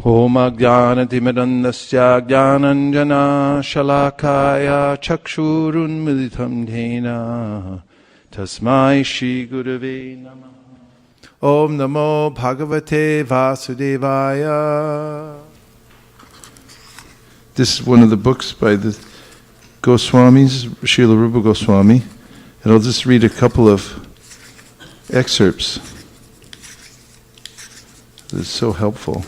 Om Ajnanatimirandasya Jnananjana Shalakaya Chakshurunmilitam Dhena Tasmai Shri Gurave Namah. Om Namo Bhagavate Vasudevaya. This is one of the books by the Goswamis, Srila Rupa Goswami, and I'll just read a couple of excerpts. It's so helpful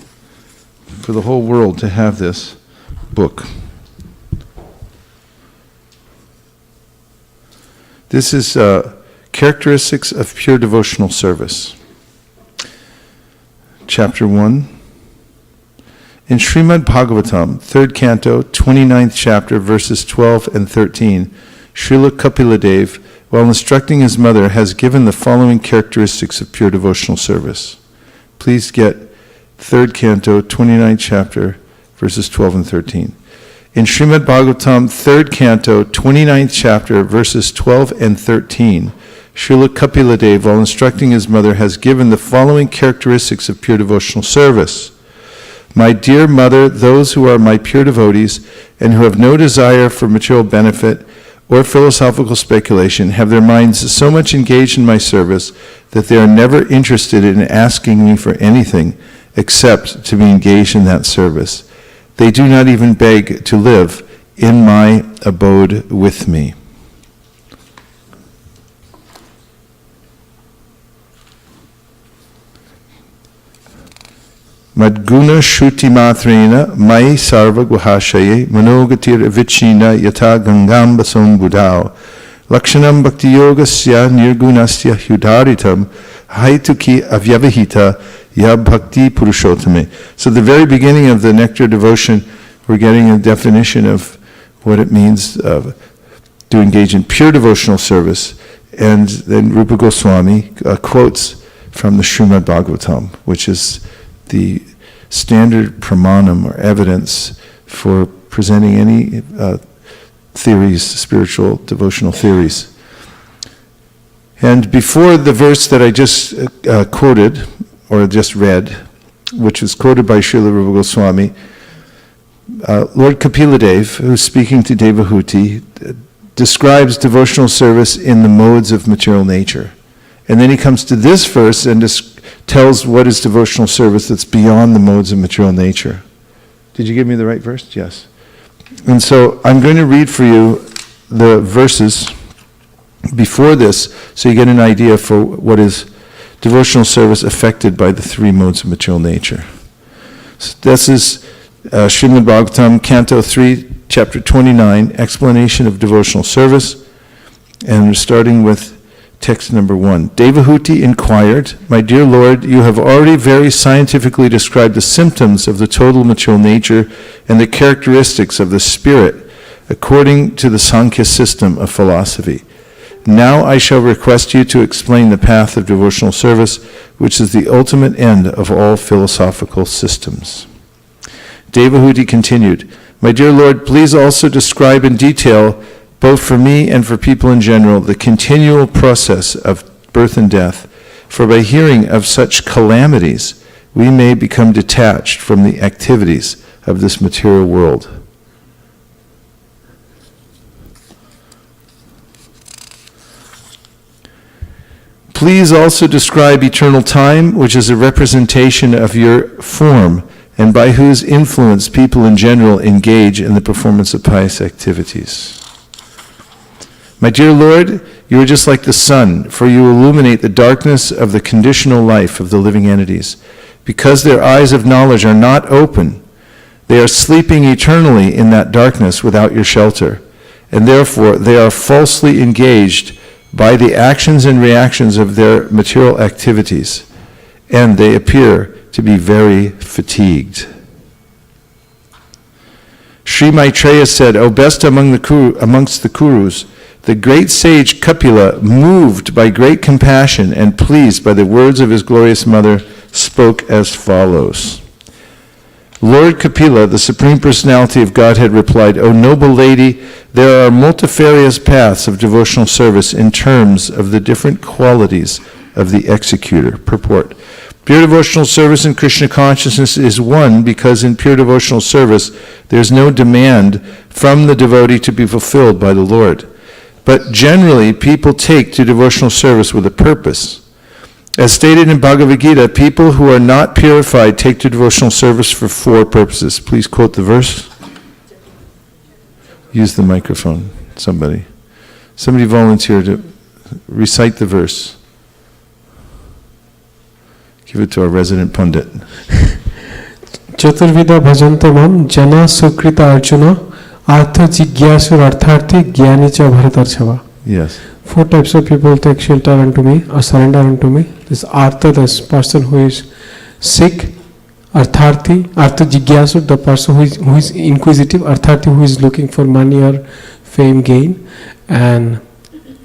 for the whole world to have this book. This is Characteristics of Pure Devotional Service. Chapter 1. In Srimad Bhagavatam, 3rd Canto, 29th chapter, verses 12 and 13, Srila Kapiladev, while instructing his mother, has given the following characteristics of pure devotional service. Please get 3rd Canto, 29th chapter, verses 12 and 13. In Srimad Bhagavatam, 3rd Canto, 29th chapter, verses 12 and 13, Srila Kapiladev, while instructing his mother, has given the following characteristics of pure devotional service. My dear mother, those who are my pure devotees and who have no desire for material benefit or philosophical speculation have their minds so much engaged in my service that they are never interested in asking me for anything except to be engaged in that service. They do not even beg to live in my abode with me. Madguna Shruti Matrena Mai Sarva Guhashaye Manogatir Vichina Yata Gangam Basam Budao Lakshanam Bhakti Yogasya Nirgunasya Hudaritam Haituki Avyavahita Ya Bhakti Purushottame. So the very beginning of the Nectar devotion, we're getting a definition of what it means to engage in pure devotional service. And then Rupa Goswami quotes from the Srimad Bhagavatam, which is the standard pramanam or evidence for presenting any theories, spiritual devotional theories. And before the verse that I just quoted, or just read, which was quoted by Srila Rupa Goswami, Lord Kapiladev, who's speaking to Devahuti, describes devotional service in the modes of material nature. And then he comes to this verse and tells what is devotional service that's beyond the modes of material nature. Did you give me the right verse? Yes. And so I'm going to read for you the verses before this so you get an idea for what is devotional service affected by the three modes of material nature. So this is Srimad Bhagavatam, Canto 3, Chapter 29, Explanation of Devotional Service, and we're starting with text number 1. Devahuti inquired, My dear Lord, you have already very scientifically described the symptoms of the total material nature and the characteristics of the spirit according to the Sankhya system of philosophy. Now I shall request you to explain the path of devotional service, which is the ultimate end of all philosophical systems. Devahuti continued, My dear Lord, please also describe in detail, both for me and for people in general, the continual process of birth and death, for by hearing of such calamities, we may become detached from the activities of this material world. Please also describe eternal time, which is a representation of your form, and by whose influence people in general engage in the performance of pious activities. My dear Lord, you are just like the sun, for you illuminate the darkness of the conditional life of the living entities. Because their eyes of knowledge are not open, they are sleeping eternally in that darkness without your shelter, and therefore they are falsely engaged by the actions and reactions of their material activities, and they appear to be very fatigued. Sri Maitreya said, O best amongst the Kurus, the great sage Kapila, moved by great compassion and pleased by the words of his glorious mother, spoke as follows. Lord Kapila, the Supreme Personality of Godhead, replied, O noble lady, there are multifarious paths of devotional service in terms of the different qualities of the executor. Purport. Pure devotional service in Krishna consciousness is one because in pure devotional service there's no demand from the devotee to be fulfilled by the Lord. But generally people take to devotional service with a purpose. As stated in Bhagavad-gita, people who are not purified take to devotional service for 4 purposes. Please quote the verse. Use the microphone, somebody. Somebody volunteer to recite the verse. Give it to our resident pundit. Chaturvida bhajanto mam jana sukrita arjuna artha jigyasur artharthi gyani cha bharatarchava. Yes. 4 types of people take shelter unto me or surrender unto me. This artha, this person who is sick, artharthi, artha jigyasur, the person who is inquisitive, artharthi who is looking for money or fame gain, and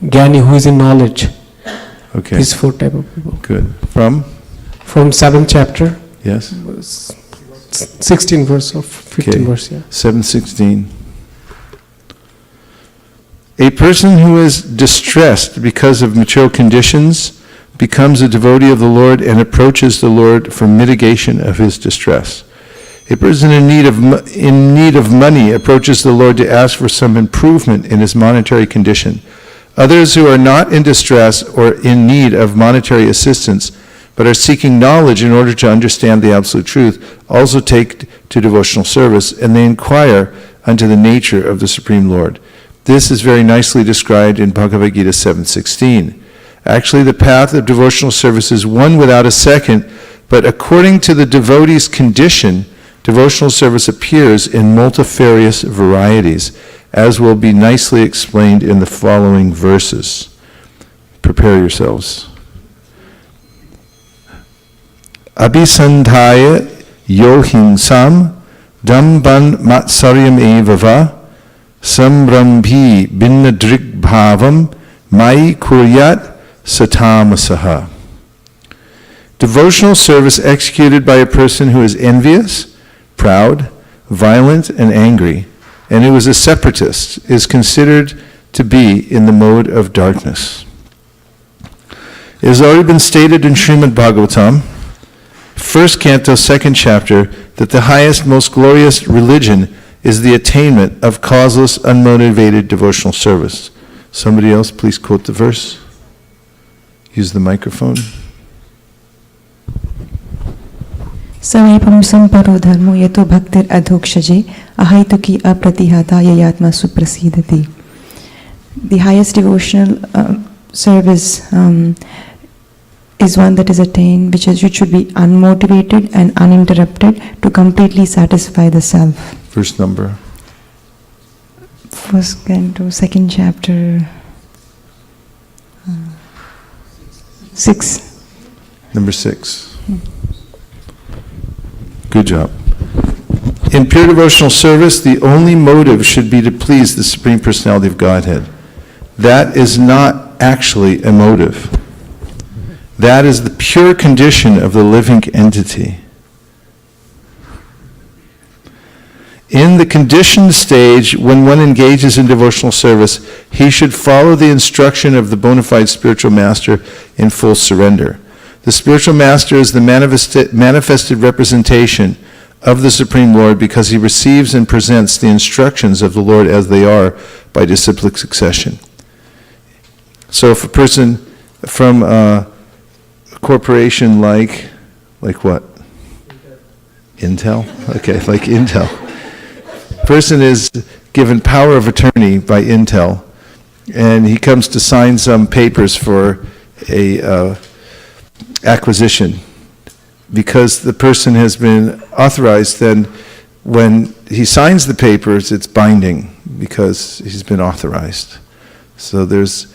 gyani who is in knowledge. Okay. These 4 type of people. Good. From 7th chapter. Yes. 16 verse of 15 verse, yeah. 7:16. A person who is distressed because of material conditions becomes a devotee of the Lord and approaches the Lord for mitigation of his distress. A person in need of money approaches the Lord to ask for some improvement in his monetary condition. Others who are not in distress or in need of monetary assistance but are seeking knowledge in order to understand the absolute truth also take to devotional service, and they inquire unto the nature of the Supreme Lord. This is very nicely described in Bhagavad-gita 7:16. Actually, the path of devotional service is one without a second, but according to the devotee's condition, devotional service appears in multifarious varieties, as will be nicely explained in the following verses. Prepare yourselves. Abhisandhaya yohinsam damban matsaryam evava samrambhi binnadrig bhavam mai kuryat satamasaha. Devotional service executed by a person who is envious, proud, violent, and angry, and who is a separatist, is considered to be in the mode of darkness. It has already been stated in Srimad Bhagavatam, 1st canto, 2nd chapter, that the highest, most glorious religion is the attainment of causeless, unmotivated devotional service. Somebody else, please quote the verse. Use the microphone. Samepam samparo dharmo yato bhaktir adhokshaje ahaituki apratihata yayatma suprasidati. The highest devotional service is one that is attained, which should be unmotivated and uninterrupted to completely satisfy the self. Verse number. 1st canto, 2nd chapter, 6. Number 6. Good job. In pure devotional service, the only motive should be to please the Supreme Personality of Godhead. That is not actually a motive. That is the pure condition of the living entity. In the conditioned stage, when one engages in devotional service, he should follow the instruction of the bona fide spiritual master in full surrender. The spiritual master is the manifested representation of the Supreme Lord because he receives and presents the instructions of the Lord as they are by disciplic succession. So if a person from a corporation like what? Intel? Okay, like Intel. Person is given power of attorney by Intel, and he comes to sign some papers for a acquisition. Because the person has been authorized, then when he signs the papers, it's binding because he's been authorized. So there's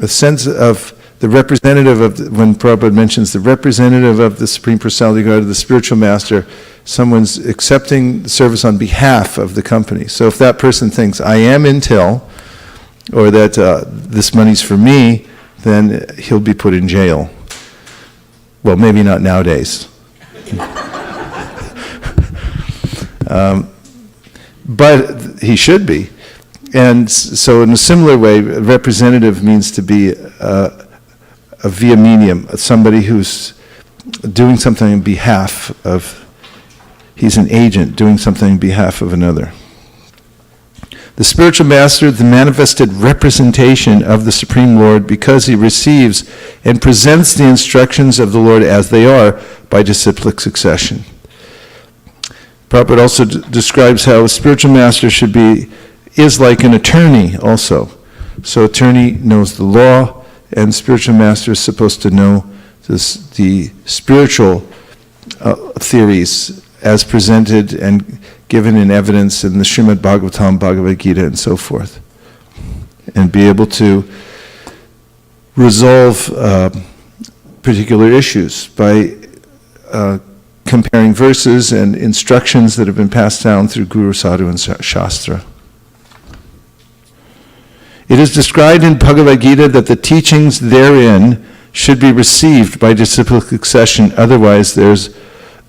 a sense of the representative of, when Prabhupada mentions the representative of the Supreme Personality of God, the spiritual master, someone's accepting the service on behalf of the company. So if that person thinks, I am Intel, or that this money's for me, then he'll be put in jail. Well, maybe not nowadays. But he should be. And so in a similar way, representative means to be a via medium, somebody who's doing something on behalf of, he's an agent doing something on behalf of another. The spiritual master, the manifested representation of the Supreme Lord, because he receives and presents the instructions of the Lord as they are by disciplic succession. Prabhupada also describes how a spiritual master is like an attorney also. So attorney knows the law, and spiritual master is supposed to know the spiritual theories as presented and given in evidence in the Srimad Bhagavatam, Bhagavad-gita, and so forth, and be able to resolve particular issues by comparing verses and instructions that have been passed down through Guru, Sadhu, and Shastra. It is described in Bhagavad-gita that the teachings therein should be received by disciplic succession, otherwise there's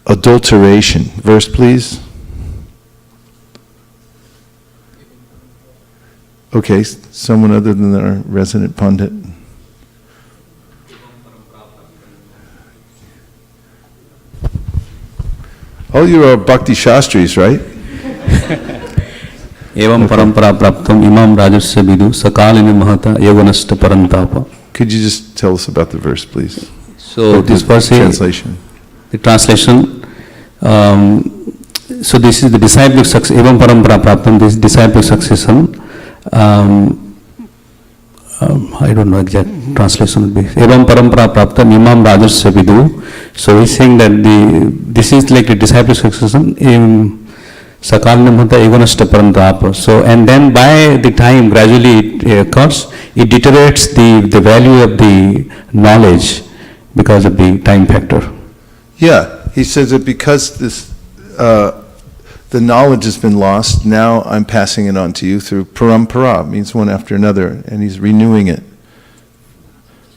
adulteration. Verse, please. Okay, someone other than our resident pundit. Oh, you are Bhakti Shastris, right? Evam parampara praptam imam rajasya vidu sakalini mahata yoganasta parantapa. Could you just tell us about the verse, please? So this verse is translation. The translation. So this is the disciplic succession. Evam parampara praptam. This disciplic succession. I don't know exact translation would be. Evam parampara praptam imam rajasya vidu. So he's saying that this is like the disciplic succession. Sakalina mahata yoganasta parantapa. So and then by the time gradually it occurs, it deteriorates the value of the knowledge because of the time factor. Yeah, he says that because this the knowledge has been lost, now I'm passing it on to you through parampara, means one after another, and he's renewing it.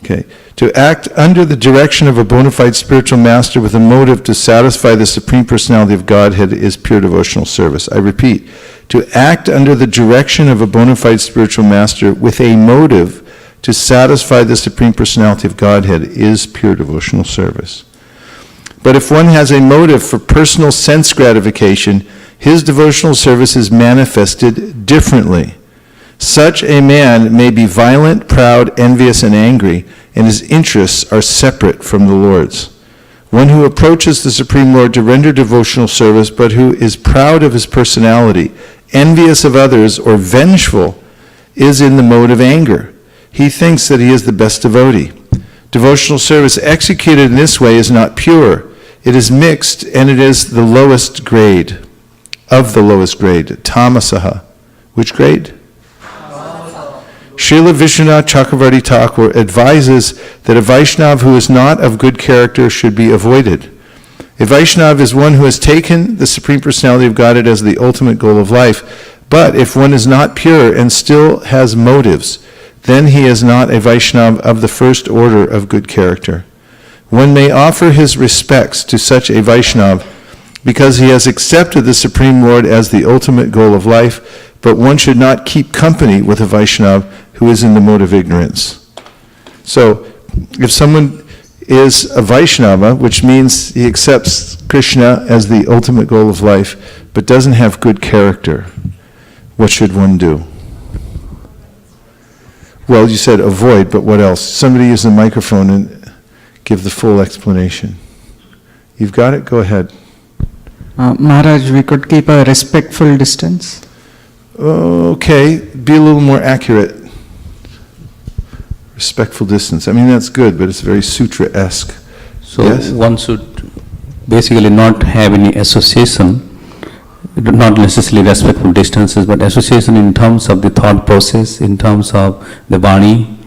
Okay. To act under the direction of a bona fide spiritual master with a motive to satisfy the Supreme Personality of Godhead is pure devotional service. I repeat, to act under the direction of a bona fide spiritual master with a motive to satisfy the Supreme Personality of Godhead is pure devotional service. But if one has a motive for personal sense gratification, his devotional service is manifested differently. Such a man may be violent, proud, envious, and angry, and his interests are separate from the Lord's. One who approaches the Supreme Lord to render devotional service, but who is proud of his personality, envious of others, or vengeful, is in the mode of anger. He thinks that he is the best devotee. Devotional service executed in this way is not pure. It is mixed, and it is the lowest grade, of the lowest grade, tamasaha. Which grade? Srila Vishwanath Chakravarti Thakur advises that a Vaishnava who is not of good character should be avoided. A Vaishnava is one who has taken the Supreme Personality of Godhead as the ultimate goal of life, but if one is not pure and still has motives, then he is not a Vaishnava of the first order of good character. One may offer his respects to such a Vaishnava because he has accepted the Supreme Lord as the ultimate goal of life, but one should not keep company with a Vaishnava who is in the mode of ignorance. So, if someone is a Vaishnava, which means he accepts Krishna as the ultimate goal of life, but doesn't have good character, what should one do? Well, you said avoid, but what else? Somebody use the microphone and give the full explanation. You've got it? Go ahead. Maharaj, we could keep a respectful distance. Okay, be a little more accurate. Respectful distance. I mean, that's good, but it's very sutra-esque. So yes? One should basically not have any association, not necessarily respectful distances, but association in terms of the thought process, in terms of the Vani,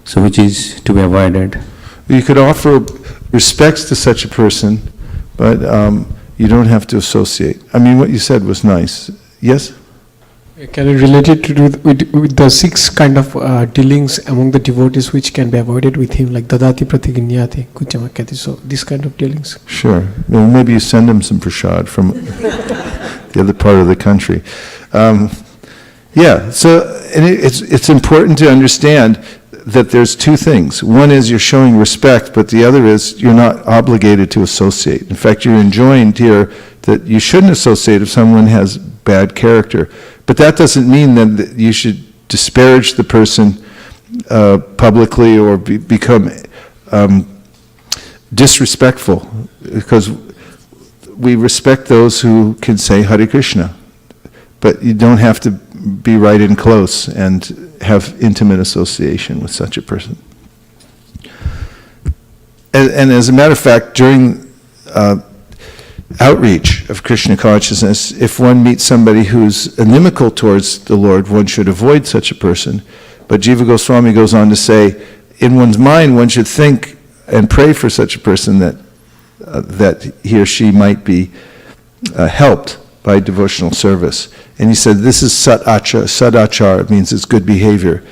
so which is to be avoided. You could offer respects to such a person, but you don't have to associate. I mean, what you said was nice. Yes? Can you relate it to with the 6 kind of dealings among the devotees which can be avoided with him, like dadati pratiginyati kuchamakyati, so this kind of dealings? Sure. Well, maybe you send him some prasad from the other part of the country. Yeah, so and it's important to understand that there's two things. One is you're showing respect, but the other is you're not obligated to associate. In fact, you're enjoined here that you shouldn't associate if someone has bad character. But that doesn't mean then that you should disparage the person publicly or become disrespectful, because we respect those who can say Hare Krishna. But you don't have to be right in close and have intimate association with such a person. And as a matter of fact, during outreach of Krishna consciousness, if one meets somebody who's inimical towards the Lord, one should avoid such a person. But Jiva Goswami goes on to say, in one's mind, one should think and pray for such a person that he or she might be helped by devotional service. And he said, this is sadachar, it means it's good behavior.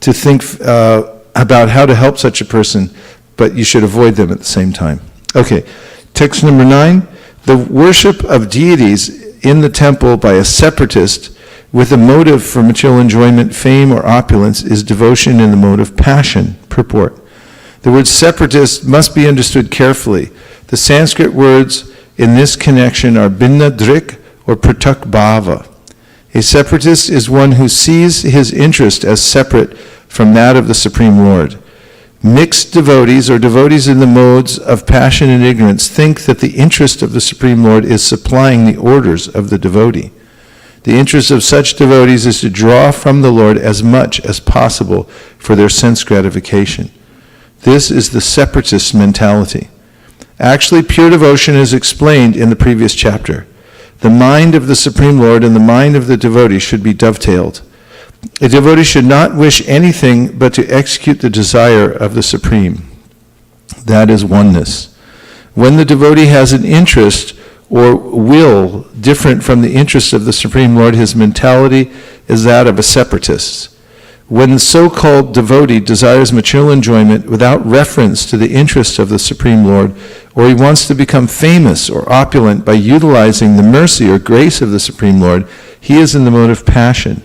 To think about how to help such a person, but you should avoid them at the same time. Okay, text number 9. The worship of deities in the temple by a separatist with a motive for material enjoyment, fame, or opulence is devotion in the mode of passion. Purport. The word separatist must be understood carefully. The Sanskrit words in this connection are binna drik or pratak bhava. A separatist is one who sees his interest as separate from that of the Supreme Lord. Mixed devotees, or devotees in the modes of passion and ignorance, think that the interest of the Supreme Lord is supplying the orders of the devotee. The interest of such devotees is to draw from the Lord as much as possible for their sense gratification. This is the separatist mentality. Actually, pure devotion is explained in the previous chapter. The mind of the Supreme Lord and the mind of the devotee should be dovetailed. A devotee should not wish anything but to execute the desire of the Supreme. That is oneness. When the devotee has an interest or will different from the interest of the Supreme Lord, his mentality is that of a separatist. When the so-called devotee desires material enjoyment without reference to the interests of the Supreme Lord, or he wants to become famous or opulent by utilizing the mercy or grace of the Supreme Lord, he is in the mode of passion.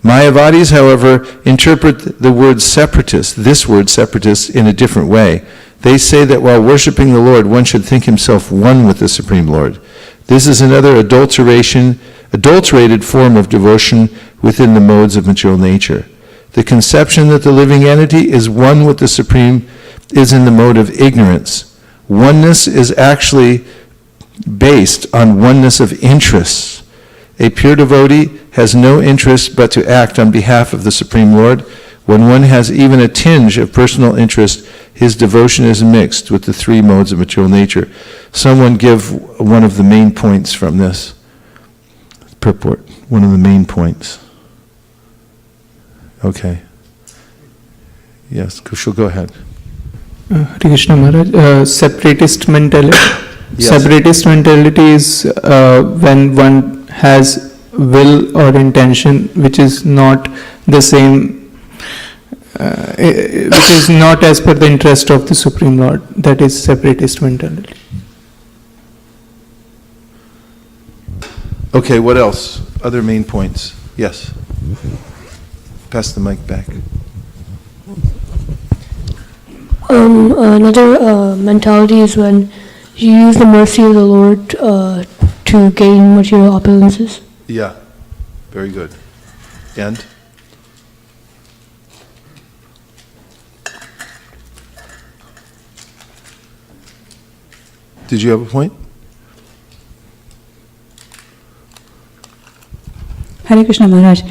Mayavadis, however, interpret the word separatist, this word separatist, in a different way. They say that while worshiping the Lord, one should think himself one with the Supreme Lord. This is another adulterated form of devotion within the modes of material nature. The conception that the living entity is one with the Supreme is in the mode of ignorance. Oneness is actually based on oneness of interests. A pure devotee has no interest but to act on behalf of the Supreme Lord. When one has even a tinge of personal interest, his devotion is mixed with the three modes of material nature. Someone give one of the main points from this purport, one of the main points. Okay. Yes, Kushal, go ahead. Hare Krishna Maharaj, separatist mentality. Yes. Separatist mentality is when one has will or intention which is not the same, which is not as per the interest of the Supreme Lord. That is separatist mentality. Okay, what else? Other main points? Yes. Pass the mic back. Another mentality is when you use the mercy of the Lord to gain material opulences. Yeah, very good. And? Did you have a point? Hare Krishna Maharaj.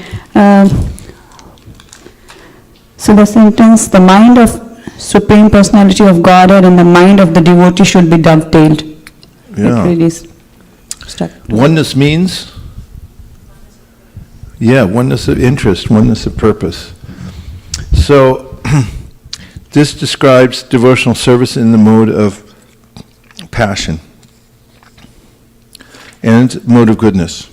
So the sentence, the mind of Supreme Personality of Godhead and the mind of the devotee should be dovetailed. Yeah. It really is stuck. Oneness means? Yeah, oneness of interest, oneness of purpose. So, this describes devotional service in the mode of passion and mode of goodness.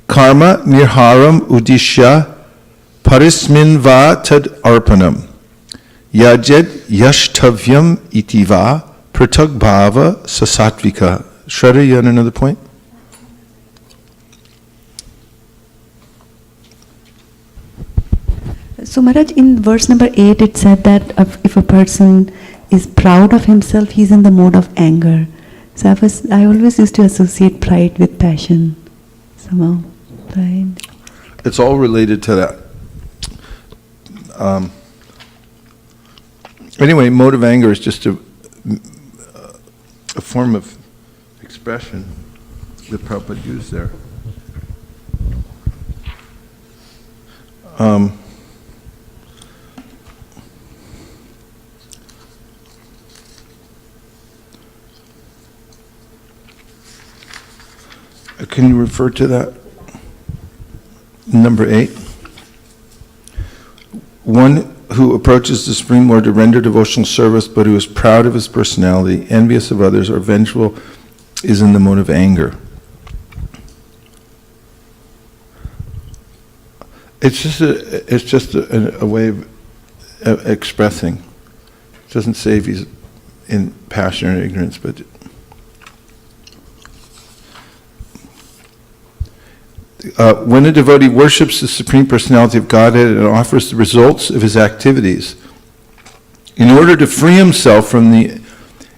Karma nirharam udishya parismin va tad arpanam yajed yashtavyam itiva pratag bhava sasatvika. Shraddha, you had another point? So Maharaj, in verse number 8 it said that if a person is proud of himself, he's in the mode of anger. So I always used to associate pride with passion. Somehow, pride. It's all related to that. Anyway, mode of anger is just a form of expression that Prabhupada used there. Can you refer to that? Number 8. One who approaches the Supreme Lord to render devotional service, but who is proud of his personality, envious of others, or vengeful, is in the mode of anger. It's just a way of expressing. It doesn't say if he's in passion or ignorance, but when a devotee worships the Supreme Personality of Godhead and offers the results of his activities, in order to free himself from the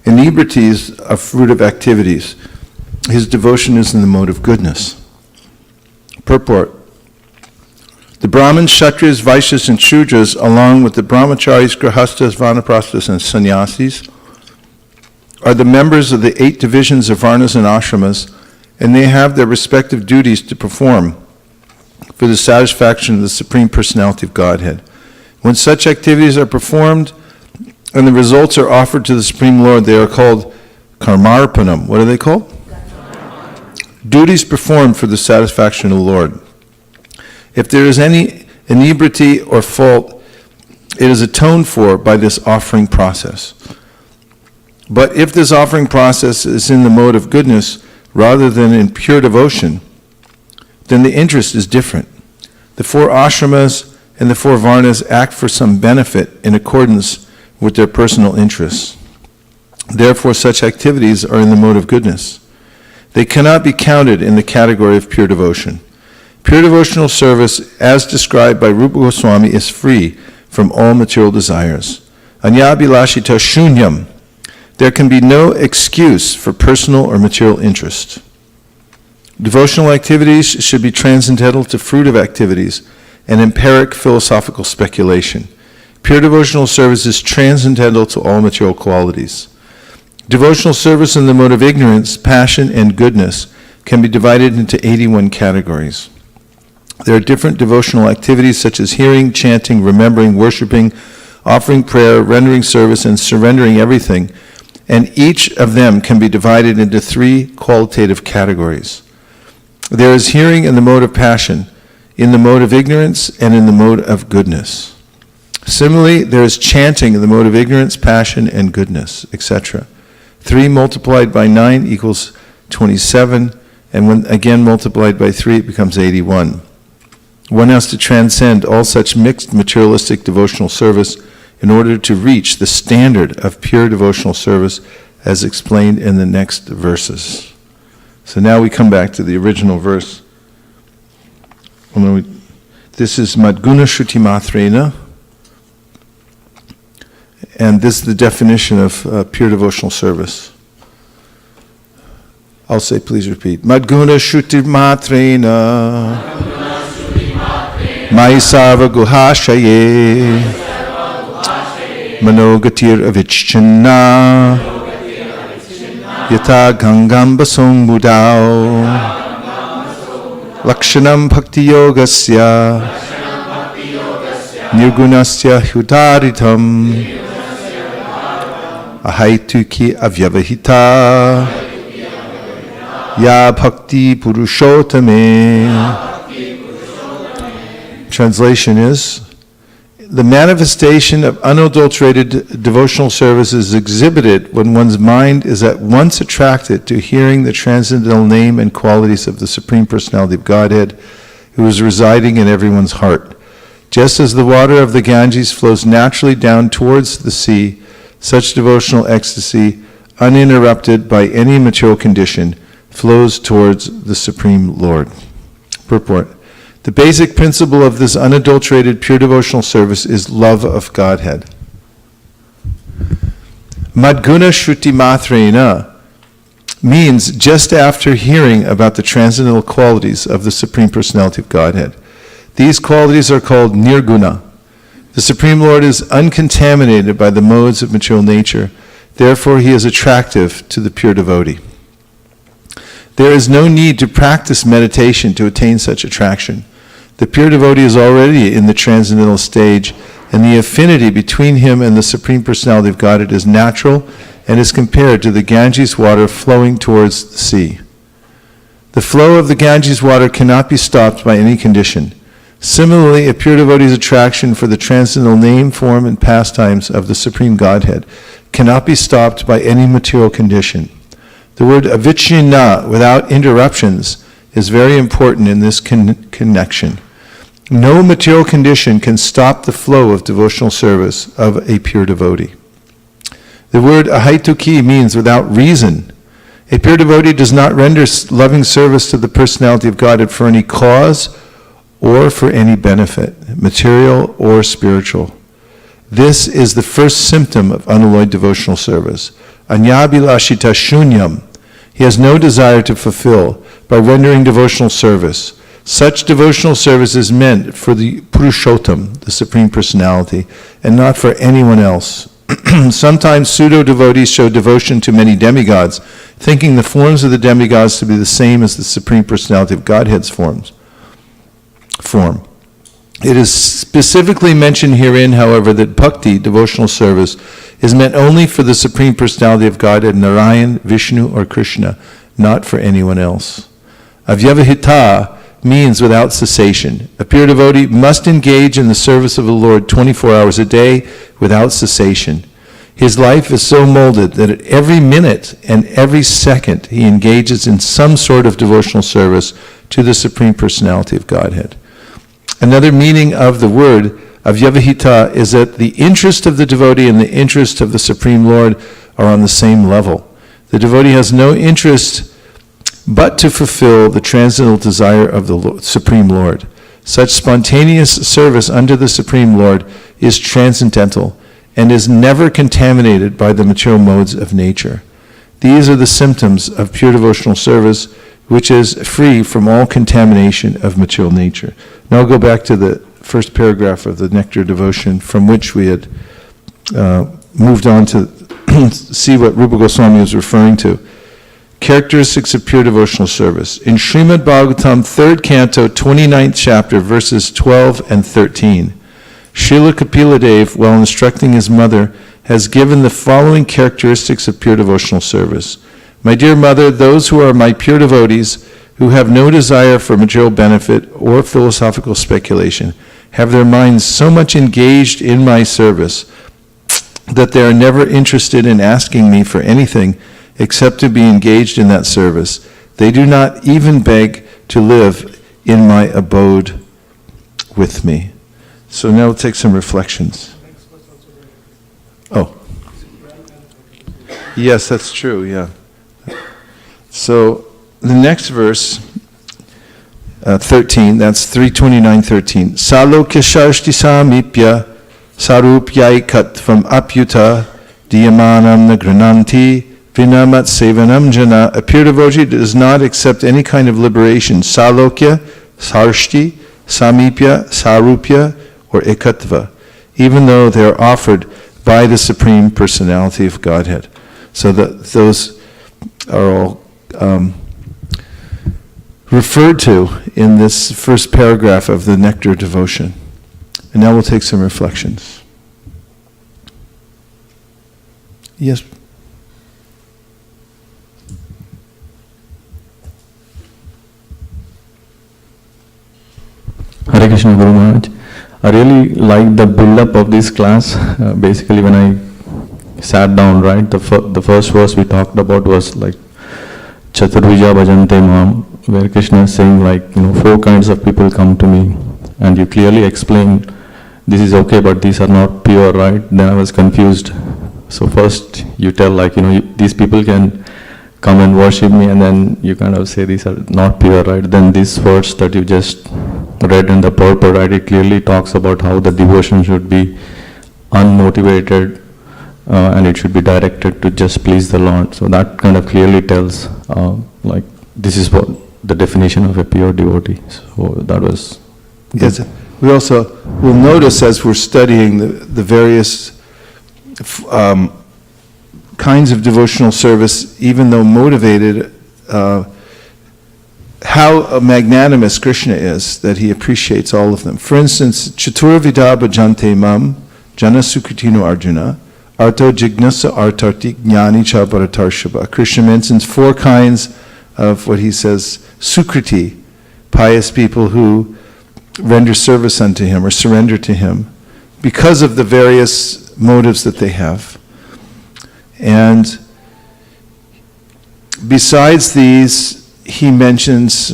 inebrities of fruitive activities, his devotion is in the mode of goodness. Purport. The Brahmins, Kshatriyas, Vaishyas, and Shudras, along with the Brahmacharis, Grihastas, Vanaprasthas, and Sannyasis, are the members of the 8 divisions of Varnas and Ashramas, and they have their respective duties to perform for the satisfaction of the Supreme Personality of Godhead. When such activities are performed and the results are offered to the Supreme Lord, they are called karmarpanam. What are they called? Duties performed for the satisfaction of the Lord. If there is any inebriety or fault, it is atoned for by this offering process. But if this offering process is in the mode of goodness, rather than in pure devotion, then the interest is different. The 4 ashramas and the 4 varnas act for some benefit in accordance with their personal interests. Therefore, such activities are in the mode of goodness. They cannot be counted in the category of pure devotion. Pure devotional service, as described by Rupa Goswami, is free from all material desires. Anyabhilashita shunyam. There can be no excuse for personal or material interest. Devotional activities should be transcendental to fruitive activities and empiric philosophical speculation. Pure devotional service is transcendental to all material qualities. Devotional service in the mode of ignorance, passion, and goodness can be divided into 81 categories. There are different devotional activities such as hearing, chanting, remembering, worshiping, offering prayer, rendering service, and surrendering everything, and each of them can be divided into 3 qualitative categories. There is hearing in the mode of passion, in the mode of ignorance, and in the mode of goodness. Similarly, there is chanting in the mode of ignorance, passion, and goodness, etc. 3 multiplied by 9 equals 27, and when again multiplied by 3, it becomes 81. One has to transcend all such mixed materialistic devotional service in order to reach the standard of pure devotional service as explained in the next verses. So now we come back to the original verse. This is Madguna Shruti Matrena, and this is the definition of pure devotional service. I'll say, please repeat. Madguna Shruti Matrena Mai Sarva Guhashaye Manogatir Avichchana Yata Gangam Basung Budao Lakshanam Bhakti Yogasya Nirgunasya Hudaritam Ahaituki Avyavahita Ya Bhakti Purushottame. Translation is, the manifestation of unadulterated devotional service is exhibited when one's mind is at once attracted to hearing the transcendental name and qualities of the Supreme Personality of Godhead, who is residing in everyone's heart. Just as the water of the Ganges flows naturally down towards the sea, such devotional ecstasy, uninterrupted by any material condition, flows towards the Supreme Lord. Purport. The basic principle of this unadulterated pure devotional service is love of Godhead. Madguna Shruti Matrena means just after hearing about the transcendental qualities of the Supreme Personality of Godhead. These qualities are called nirguna. The Supreme Lord is uncontaminated by the modes of material nature. Therefore, he is attractive to the pure devotee. There is no need to practice meditation to attain such attraction. The pure devotee is already in the transcendental stage, and the affinity between him and the Supreme Personality of Godhead is natural and is compared to the Ganges water flowing towards the sea. The flow of the Ganges water cannot be stopped by any condition. Similarly, a pure devotee's attraction for the transcendental name, form, and pastimes of the Supreme Godhead cannot be stopped by any material condition. The word avichinna, without interruptions, is very important in this connection. No material condition can stop the flow of devotional service of a pure devotee. The word ahaituki means without reason. A pure devotee does not render loving service to the personality of Godhead for any cause or for any benefit, material or spiritual. This is the first symptom of unalloyed devotional service. Anyabilashita shunyam. He has no desire to fulfill by rendering devotional service. Such devotional service is meant for the Purushottam, the Supreme Personality, and not for anyone else. Sometimes pseudo-devotees show devotion to many demigods, thinking the forms of the demigods to be the same as the Supreme Personality of Godhead's form. It is specifically mentioned herein, however, that bhakti, devotional service, is meant only for the Supreme Personality of Godhead, Narayan, Vishnu, or Krishna, not for anyone else. Avyavahita means without cessation. A pure devotee must engage in the service of the Lord 24 hours a day without cessation. His life is so molded that at every minute and every second he engages in some sort of devotional service to the Supreme Personality of Godhead. Another meaning of the word avyavahita is that the interest of the devotee and the interest of the Supreme Lord are on the same level. The devotee has no interest but to fulfill the transcendental desire of the Supreme Lord. Such spontaneous service under the Supreme Lord is transcendental and is never contaminated by the material modes of nature. These are the symptoms of pure devotional service, which is free from all contamination of material nature. Now I'll go back to the first paragraph of the Nectar Devotion, from which we had moved on to see what Rupa Goswami was referring to. Characteristics of pure devotional service. In Srimad Bhagavatam, 3rd Canto, 29th chapter, verses 12 and 13, Srila Kapila Dev, while instructing his mother, has given the following characteristics of pure devotional service. My dear mother, those who are my pure devotees, who have no desire for material benefit or philosophical speculation, have their minds so much engaged in my service that they are never interested in asking me for anything except to be engaged in that service. They do not even beg to live in my abode with me. So now we'll take some reflections. Oh. Yes, that's true, yeah. So the next verse, 13, that's 329:13. Salokya sharshti samipya sarupyai katvam apyuta diyamanam nagrananti vinamat sevanam jana. A pure devotee does not accept any kind of liberation. Salokya, sarshti, samipya, sarupya, or ekatva, even though they are offered by the Supreme Personality of Godhead. So those are all referred to in this first paragraph of the Nectar Devotion. And now we'll take some reflections. Yes. Hare Krishna Guru Maharaj. I really like the build-up of this class. Basically, when I sat down, right, the first verse we talked about was like Chaturvija Bhajante Mam, where Krishna is saying like, 4 kinds of people come to me, and you clearly explain this is okay, but these are not pure, right? Then I was confused. So first you tell like, these people can come and worship me, and then you kind of say these are not pure, right? Then this verse that you just read in the purport, right, it clearly talks about how the devotion should be unmotivated and it should be directed to just please the Lord. So that kind of clearly tells, like, this is what the definition of a pure devotee. So that was good. Yes, we also will notice as we're studying the various kinds of devotional service, even though motivated, how magnanimous Krishna is, that he appreciates all of them. For instance, Chaturvida bhajante mam jana sukritino arjuna arto jignasa artarti jnani cha bharatarshava. Krishna mentions 4 kinds of what he says, sukriti, pious people who render service unto him or surrender to him because of the various motives that they have. And besides these, he mentions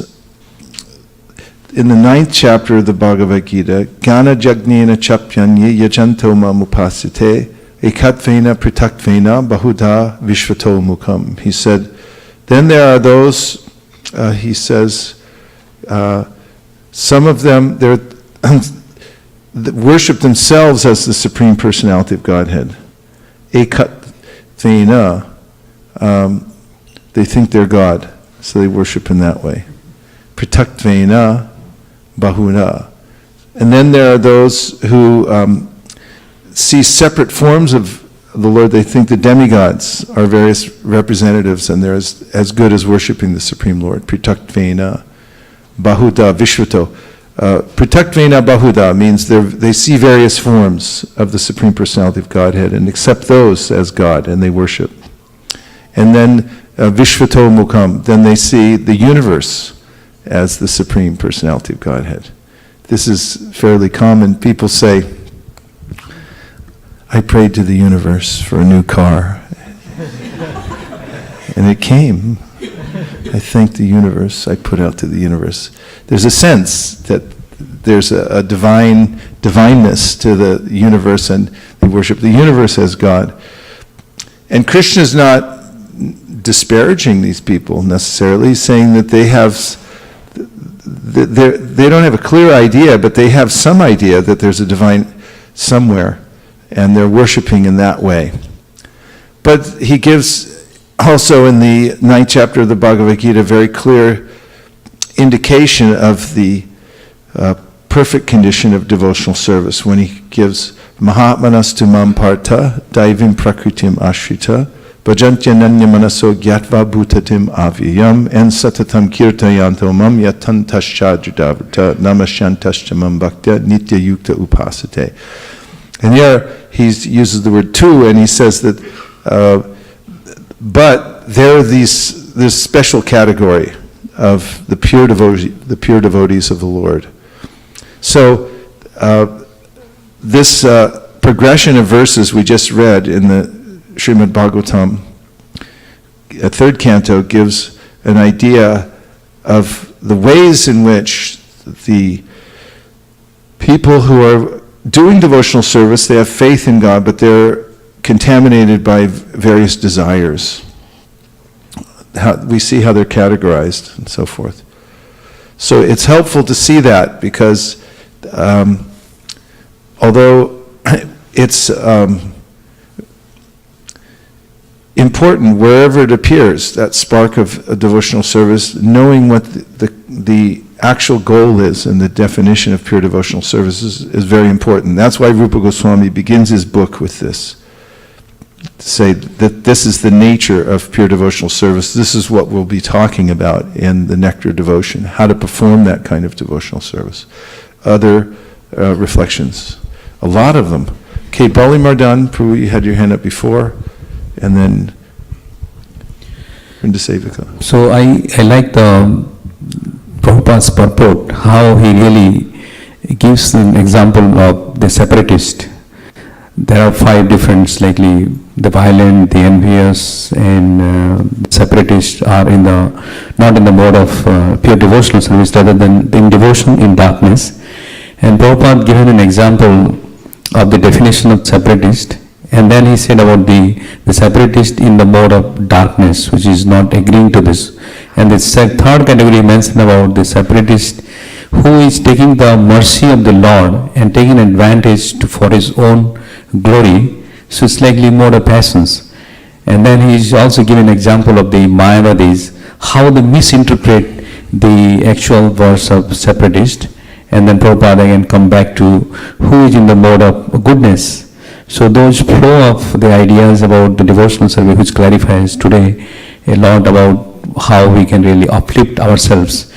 in the 9th chapter of the Bhagavad-gita, Gana Jagnena Chapyanye Yajanto Mamupasite Ekatvena Pritatvena Bahuda Vishvato Mukham. He said, then there are those, he says, some of them worship themselves as the Supreme Personality of Godhead. Ekatvena, they think they're God, so they worship in that way. Pritatvena Bahuda. And then there are those who see separate forms of the Lord. They think the demigods are various representatives and they're as good as worshiping the Supreme Lord. Pritatvena Bahuda Vishvato. Pritatvena Bahuda means they see various forms of the Supreme Personality of Godhead and accept those as God and they worship. And then Vishvato Mukham, then they see the universe as the Supreme Personality of Godhead. This is fairly common. People say, I prayed to the universe for a new car. And it came. I thanked the universe. I put out to the universe. There's a sense that there's a divineness to the universe, and they worship the universe as God. And Krishna is not disparaging these people necessarily. He's saying that they don't have a clear idea, but they have some idea that there's a divine somewhere, and they're worshiping in that way. But he gives also in the 9th chapter of the Bhagavad-gita a very clear indication of the perfect condition of devotional service when he gives Mahatmanas tu mam partha daivim prakritim ashrita bhajantyananya manaso gyatva bhutatim avyayam and satatam kirtayanto mam yatantascha judavrta namashantascha mam bhaktya nitya yukta upasate. And here he uses the word tu, and he says that but there are this special category of the pure devotees of the Lord. So this progression of verses we just read in the Srimad Bhagavatam, a 3rd canto, gives an idea of the ways in which the people who are doing devotional service, they have faith in God, but they're contaminated by various desires. We see how they're categorized and so forth. So it's helpful to see that because although it's important wherever it appears, that spark of a devotional service, knowing what the actual goal is and the definition of pure devotional service is very important. That's why Rupa Goswami begins his book with this. To say that this is the nature of pure devotional service. This is what we'll be talking about in the Nectar Devotion, how to perform that kind of devotional service. Other reflections, a lot of them. Okay, Bali Mardan, Prabhu, you had your hand up before, and then Vaisesika. So I like the Prabhupada's purport, how he really gives an example of the separatist. There are 5 difference, likely the violent, the envious, and the separatists are not in the mode of pure devotional service, rather than in devotion in darkness. And Prabhupada given an example of the definition of separatist, and then he said about the separatist in the mode of darkness, which is not agreeing to this. And the 3rd category mentioned about the separatist who is taking the mercy of the Lord and taking advantage for his own glory, so it's likely more of passions. And then he is also giving an example of the Mayavadis, how they misinterpret the actual verse of separatist, and then Prabhupada again come back to who is in the mode of goodness. So those flow of the ideas about the devotional service, which clarifies today a lot about how we can really uplift ourselves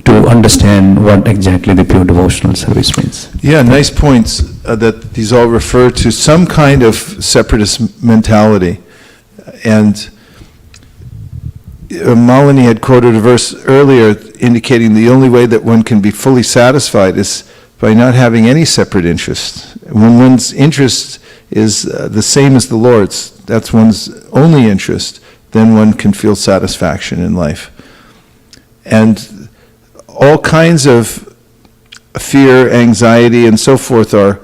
to understand what exactly the pure devotional service means. Yeah, nice points that these all refer to some kind of separatist mentality. And Malini had quoted a verse earlier indicating the only way that one can be fully satisfied is by not having any separate interest. When one's interest is the same as the Lord's, that's one's only interest, then one can feel satisfaction in life. And all kinds of fear, anxiety, and so forth are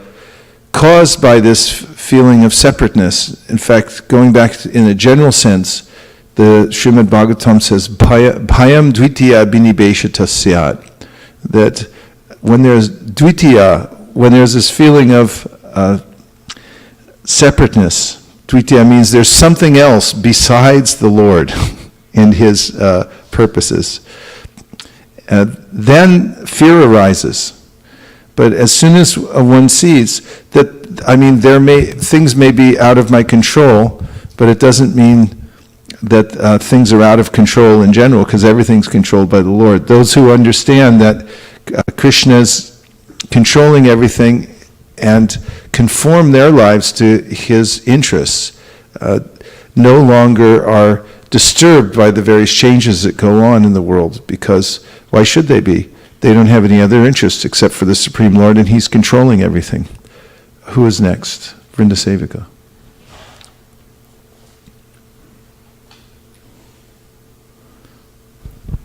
caused by this feeling of separateness. In fact, going back in a general sense, the Srimad Bhagavatam says, Bhayam dvitiya binibeshata syat. That when there's dvitiya, when there's this feeling of separateness, dvitiya means there's something else besides the Lord and his purposes. Then fear arises. But as soon as one sees that, things may be out of my control, but it doesn't mean that things are out of control in general, because everything's controlled by the Lord. Those who understand that Krishna's controlling everything and conform their lives to his interests no longer are disturbed by the various changes that go on in the world, because why should they be? They don't have any other interests except for the Supreme Lord, and he's controlling everything. Who is next? Vaisesika.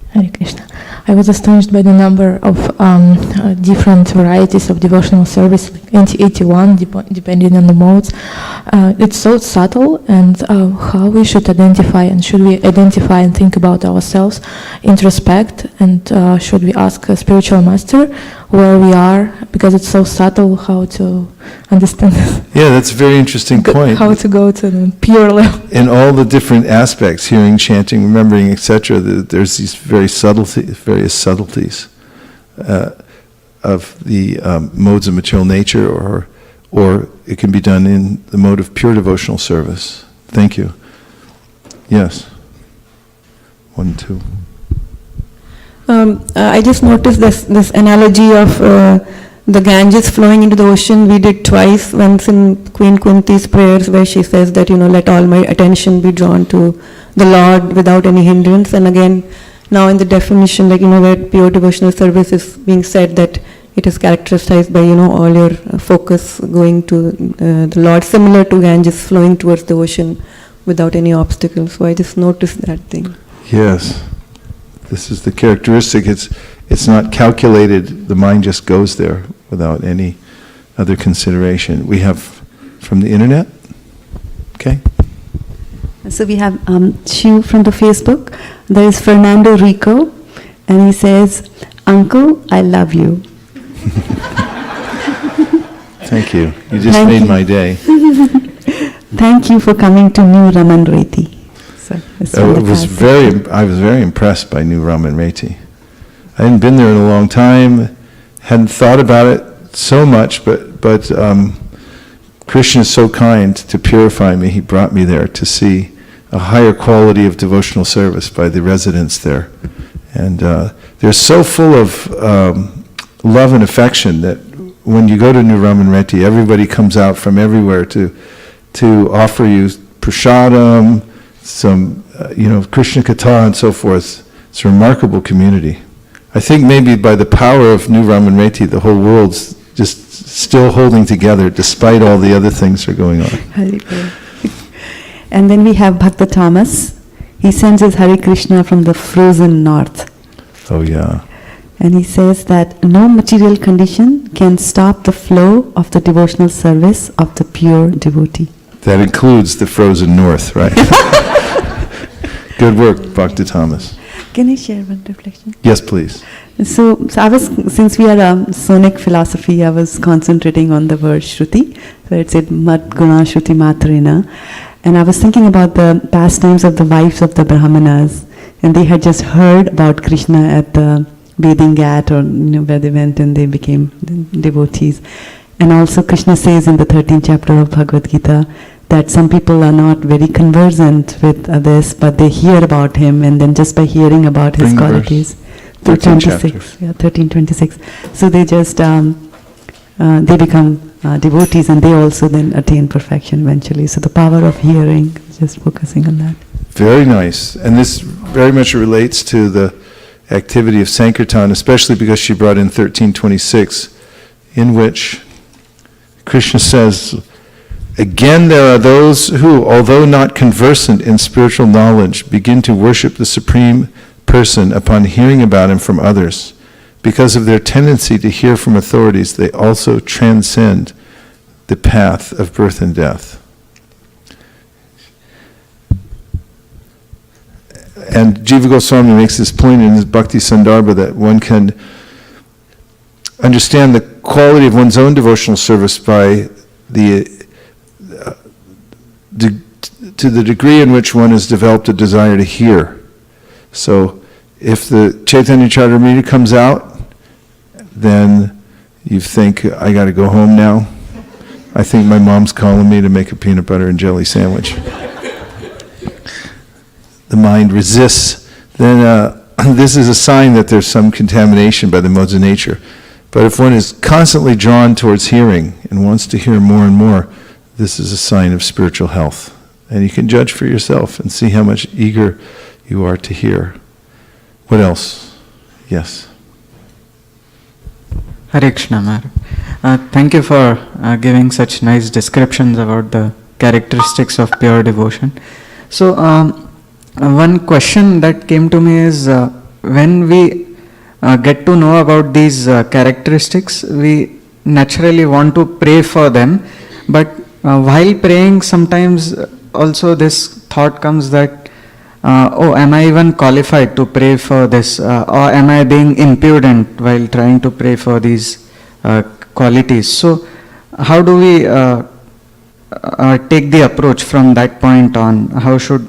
Hare Krishna. I was astonished by the number of different varieties of devotional service, like 81, depending on the modes. It's so subtle, and how we should identify, and should we identify and think about ourselves, introspect, and should we ask a spiritual master where we are, because it's so subtle, how to understand this. Yeah, that's a very interesting point. How to go to the pure level. In all the different aspects, hearing, chanting, remembering, etc., there's these various subtleties of the modes of material nature, or it can be done in the mode of pure devotional service. Thank you. Yes. 1, 2. I just noticed this analogy of the Ganges flowing into the ocean. We did twice, once in Queen Kunti's prayers, where she says that, let all my attention be drawn to the Lord without any hindrance. And again, now in the definition, where pure devotional service is being said, that it is characterized by, all your focus going to the Lord, similar to Ganges flowing towards the ocean without any obstacles. So I just noticed that thing. Yes. This is the characteristic. It's not calculated. The mind just goes there without any other consideration. We have from the internet. Okay. So we have Shiv from the Facebook. There is Fernando Rico, and he says, "Uncle, I love you." Thank you. You just made my day. Thank you for coming to New Raman Reti. I was very impressed by New Raman Reti. I hadn't been there in a long time, hadn't thought about it so much, but Krishna is so kind to purify me. He brought me there to see a higher quality of devotional service by the residents there. And they're so full of love and affection that when you go to New Raman Reti, everybody comes out from everywhere to offer you prasadam, some, Krishna Katha and so forth. It's a remarkable community. I think maybe by the power of New Raman Reti, the whole world's just still holding together despite all the other things that are going on. And then we have Bhakta Thomas. He sends his Hare Krishna from the frozen north. Oh yeah. And he says that no material condition can stop the flow of the devotional service of the pure devotee. That includes the frozen north, right? Good work, Bhakta Thomas. Can I share one reflection? Yes, please. So I was, since we are sonic philosophy, I was concentrating on the word Shruti. So it said Mat Guna Shruti Matrina. And I was thinking about the pastimes of the wives of the Brahmanas. And they had just heard about Krishna at the bathing ghat, or where they went and they became devotees. And also Krishna says in the 13th chapter of Bhagavad-gita that some people are not very conversant with this, but they hear about him, and then just by hearing about his qualities, 1326. So they just they become devotees, and they also then attain perfection eventually. So the power of hearing, just focusing on that. Very nice. And this very much relates to the activity of Sankirtan, especially because she brought in 1326, in which Krishna says, again there are those who, although not conversant in spiritual knowledge, begin to worship the Supreme Person upon hearing about him from others. Because of their tendency to hear from authorities, they also transcend the path of birth and death. And Jiva Goswami makes this point in his Bhakti Sandarbha that one can understand the quality of one's own devotional service by to the degree in which one has developed a desire to hear. So if the Chaitanya Charitamrita comes out, then you think, I got to go home now. I think my mom's calling me to make a peanut butter and jelly sandwich. The mind resists, then this is a sign that there's some contamination by the modes of nature. But if one is constantly drawn towards hearing and wants to hear more and more, this is a sign of spiritual health. And you can judge for yourself and see how much eager you are to hear. What else? Yes. Hare Krishna, Maharaj. Thank you for giving such nice descriptions about the characteristics of pure devotion. So, one question that came to me is, when we get to know about these characteristics, we naturally want to pray for them, but while praying, sometimes also this thought comes that, oh, am I even qualified to pray for this, or am I being impudent while trying to pray for these qualities? So how do we take the approach from that point on? How should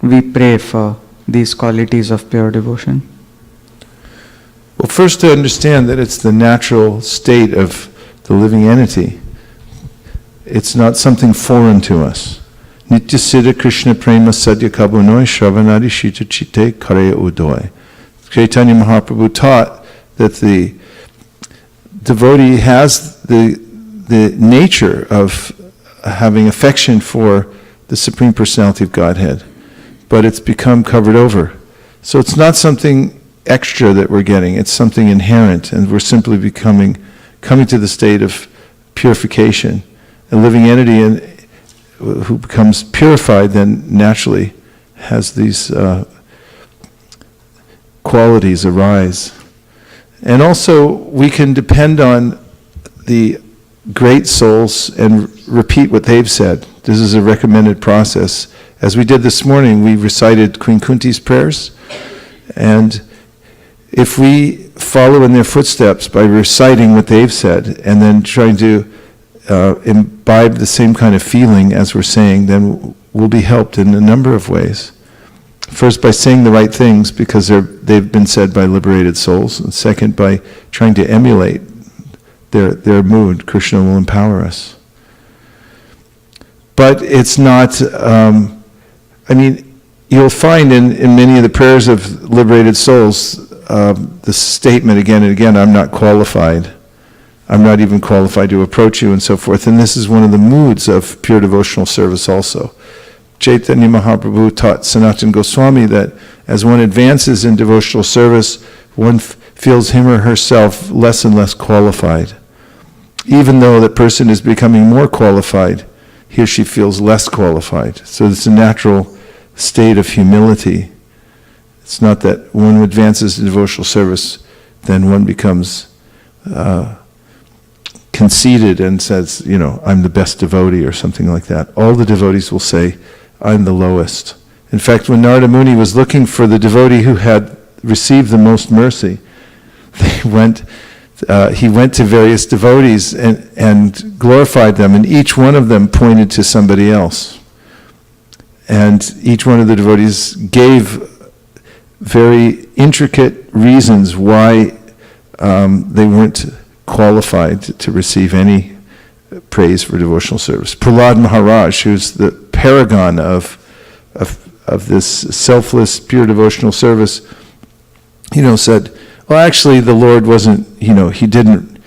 we pray for these qualities of pure devotion? Well, first to understand that it's the natural state of the living entity. It's not something foreign to us. Nitya Siddha Krishna Prema Sadhya Kabunoi Shravanadi Shita Chite Kare Udoy. Chaitanya Mahaprabhu taught that the devotee has the nature of having affection for the Supreme Personality of Godhead, but it's become covered over. So it's not something extra that we're getting, it's something inherent, and we're simply coming to the state of purification. A living entity who becomes purified then naturally has these qualities arise. And also we can depend on the great souls and repeat what they've said. This is a recommended process. As we did this morning, we recited Queen Kunti's prayers, and if we follow in their footsteps by reciting what they've said and then trying to imbibe the same kind of feeling as we're saying, then we'll be helped in a number of ways. First, by saying the right things because they've been said by liberated souls, and second, by trying to emulate their mood. Krishna will empower us. But it's not, you'll find in many of the prayers of liberated souls, the statement again and again, I'm not qualified. I'm not even qualified to approach you, and so forth. And this is one of the moods of pure devotional service also. Chaitanya Mahaprabhu taught Sanatana Goswami that as one advances in devotional service, one feels him or herself less and less qualified. Even though that person is becoming more qualified, he or she feels less qualified. So it's a natural state of humility. It's not that one advances in devotional service, then one becomes conceited and says, I'm the best devotee or something like that. All the devotees will say, I'm the lowest. In fact, when Narada Muni was looking for the devotee who had received the most mercy. He went to various devotees and glorified them, and each one of them pointed to somebody else. And each one of the devotees gave very intricate reasons why they weren't qualified to receive any praise for devotional service. Prahlad Maharaj, who's the paragon of this selfless, pure devotional service, said, well, actually, the Lord wasn't, he didn't.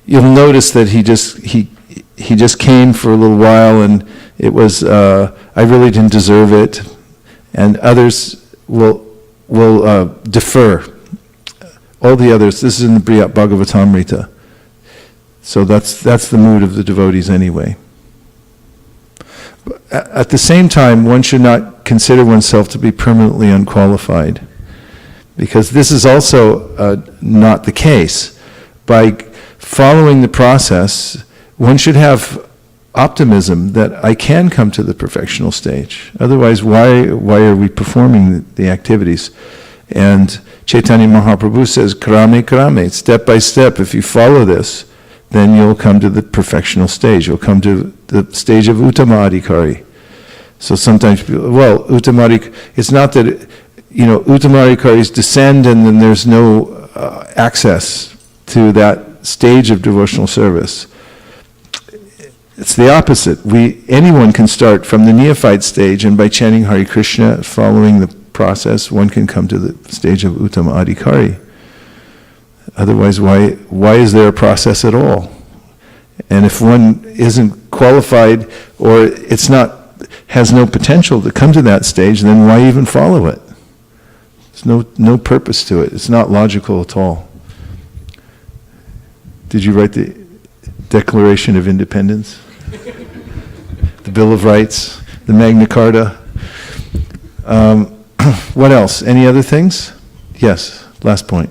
You'll notice that he just came for a little while, and it was, I really didn't deserve it, and others will defer. All the others, this is in the Bhagavad-gita. So that's the mood of the devotees anyway. At the same time, one should not consider oneself to be permanently unqualified, because this is also not the case. By following the process, one should have optimism that I can come to the perfectional stage. Otherwise, why are we performing the activities? And Chaitanya Mahaprabhu says, krame krame, step by step, if you follow this, then you'll come to the perfectional stage. You'll come to the stage of Uttamadhikari. So sometimes people, well, Uttamadhikari, it's not that, Uttamadhikaris descend and then there's no access to that stage of devotional service. It's the opposite. Anyone can start from the neophyte stage, and by chanting Hare Krishna, following the process, one can come to the stage of Uttamadhikari. Otherwise, why is there a process at all? And if one isn't qualified, or has no potential to come to that stage, then why even follow it? There's no purpose to it. It's not logical at all. Did you write the Declaration of Independence? The Bill of Rights? The Magna Carta? What else? Any other things? Yes, last point.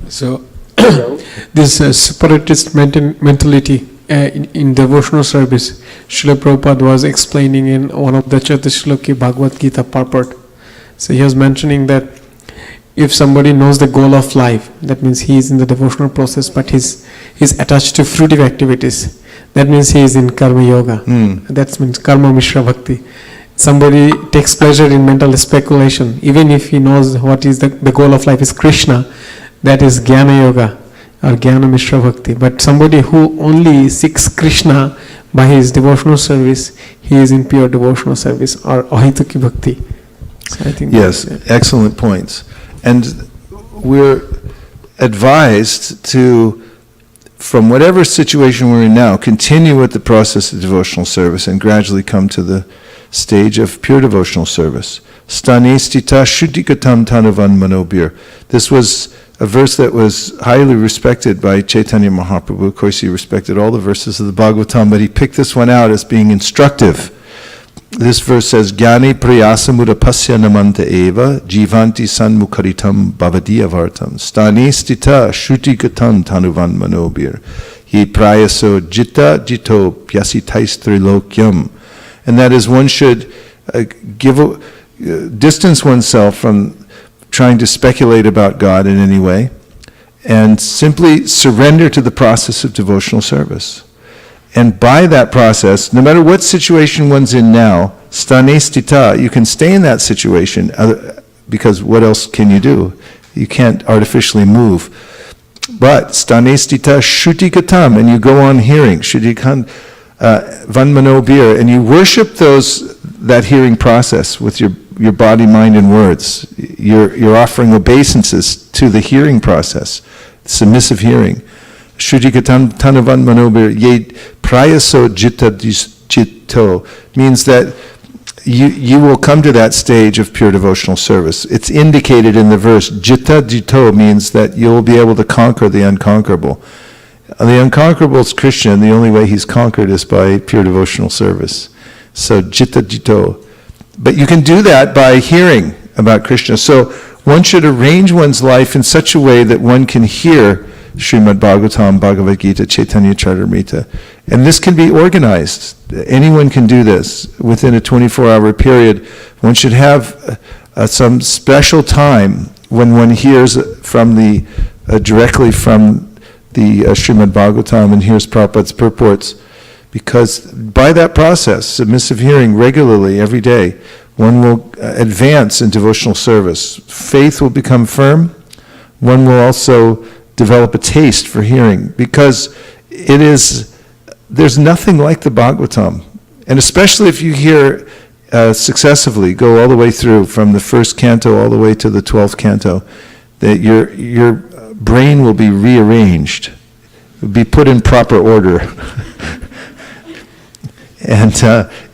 So, this separatist mentality in devotional service, Srila Prabhupada was explaining in one of the Chatashloki Bhagavad-gita purport. So he was mentioning that if somebody knows the goal of life, that means he is in the devotional process, but he's attached to fruitive activities, that means he is in karma yoga. That means karma mishra bhakti. Somebody takes pleasure in mental speculation, even if he knows what is the goal of life is Krishna, that is Jnana Yoga or Jnana Mishra Bhakti. But somebody who only seeks Krishna by his devotional service, he is in pure devotional service or Ahituki Bhakti. So I think yes, excellent points. And we're advised to, from whatever situation we're in now, continue with the process of devotional service and gradually come to the stage of pure devotional service. Stane stita shuddhikatam tanuvan manobir. This was a verse that was highly respected by Chaitanya Mahaprabhu. Of course, he respected all the verses of the Bhagavatam, but he picked this one out as being instructive. This verse says, Jnani prayasamura pasya namanta eva jivanti sanmukharitam bhavadiyavartam stane stita shuddhikatam tanuvan manobir hi prayaso jitta jito pyasitais trilokyam. And that is, one should distance oneself from trying to speculate about God in any way, and simply surrender to the process of devotional service. And by that process, no matter what situation one's in now, stane stita, you can stay in that situation, because what else can you do? You can't artificially move. But stane stita shuddhikatam, and you go on hearing, shuddhikatam vanmano bir, and you worship that hearing process with your body, mind, and words. You're offering obeisances to the hearing process, submissive hearing. Shuddhikatam tanavan manobir ye prayaso jitta jitto means that you will come to that stage of pure devotional service. It's indicated in the verse. Jitta jitto means that you'll be able to conquer the unconquerable. The unconquerable is Krishna, and the only way he's conquered is by pure devotional service. So jitta jitto. But you can do that by hearing about Krishna. So one should arrange one's life in such a way that one can hear Srimad Bhagavatam, Bhagavad-gita, Chaitanya Charitamrita. And this can be organized. Anyone can do this within a 24-hour period. One should have some special time when one hears from the directly from the Srimad Bhagavatam and hears Prabhupada's purports, because by that process, submissive hearing regularly every day, one will advance in devotional service. Faith will become firm. One will also develop a taste for hearing, because there's nothing like the Bhagavatam. And especially if you hear successively, go all the way through from the first canto all the way to the 12th canto, that your brain will be rearranged, will be put in proper order. And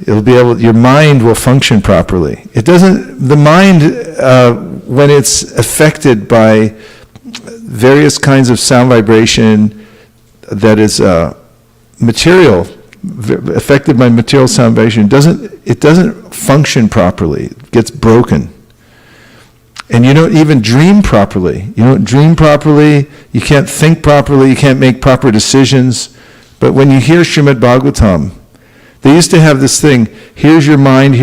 your mind will function properly. The mind, when it's affected by various kinds of sound vibration that is material, affected by material sound vibration, it doesn't function properly. It gets broken. And you don't even dream properly. You don't dream properly, you can't think properly, you can't make proper decisions. But when you hear Srimad Bhagavatam, they used to have this thing, here's your mind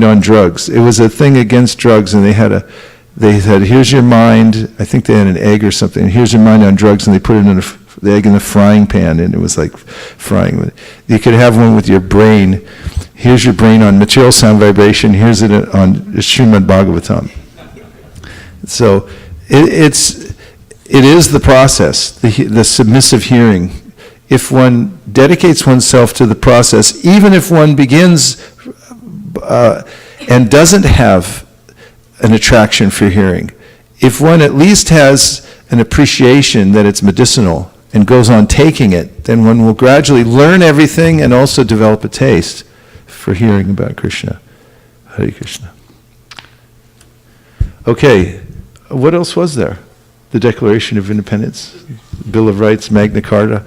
on drugs. It was a thing against drugs, and they said, here's your mind, I think they had an egg or something, here's your mind on drugs, and they put it in the egg in the frying pan, and it was like frying. You could have one with your brain. Here's your brain on material sound vibration, here's it on Srimad Bhagavatam. So it is the process, the submissive hearing. If one dedicates oneself to the process, even if one begins and doesn't have an attraction for hearing, if one at least has an appreciation that it's medicinal and goes on taking it, then one will gradually learn everything and also develop a taste for hearing about Krishna. Hare Krishna. Okay, what else was there? The Declaration of Independence, Bill of Rights, Magna Carta.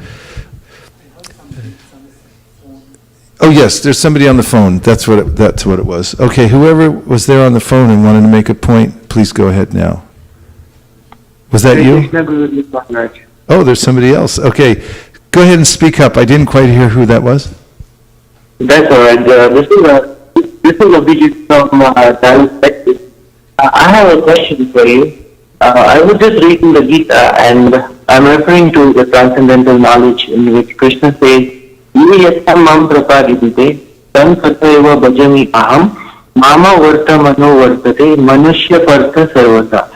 Oh yes, there's somebody on the phone. That's what it was. Okay, whoever was there on the phone and wanted to make a point, please go ahead now. Was that you? Oh, there's somebody else. Okay, go ahead and speak up. I didn't quite hear who that was. That's all right. This is Abhijit from Dallas, Texas. I have a question for you. I was just reading the Gita, and I'm referring to the transcendental knowledge in which Krishna says, mam prapadite tam sataiva bhajami aham mama varta mano vartate manushya partha sarvata.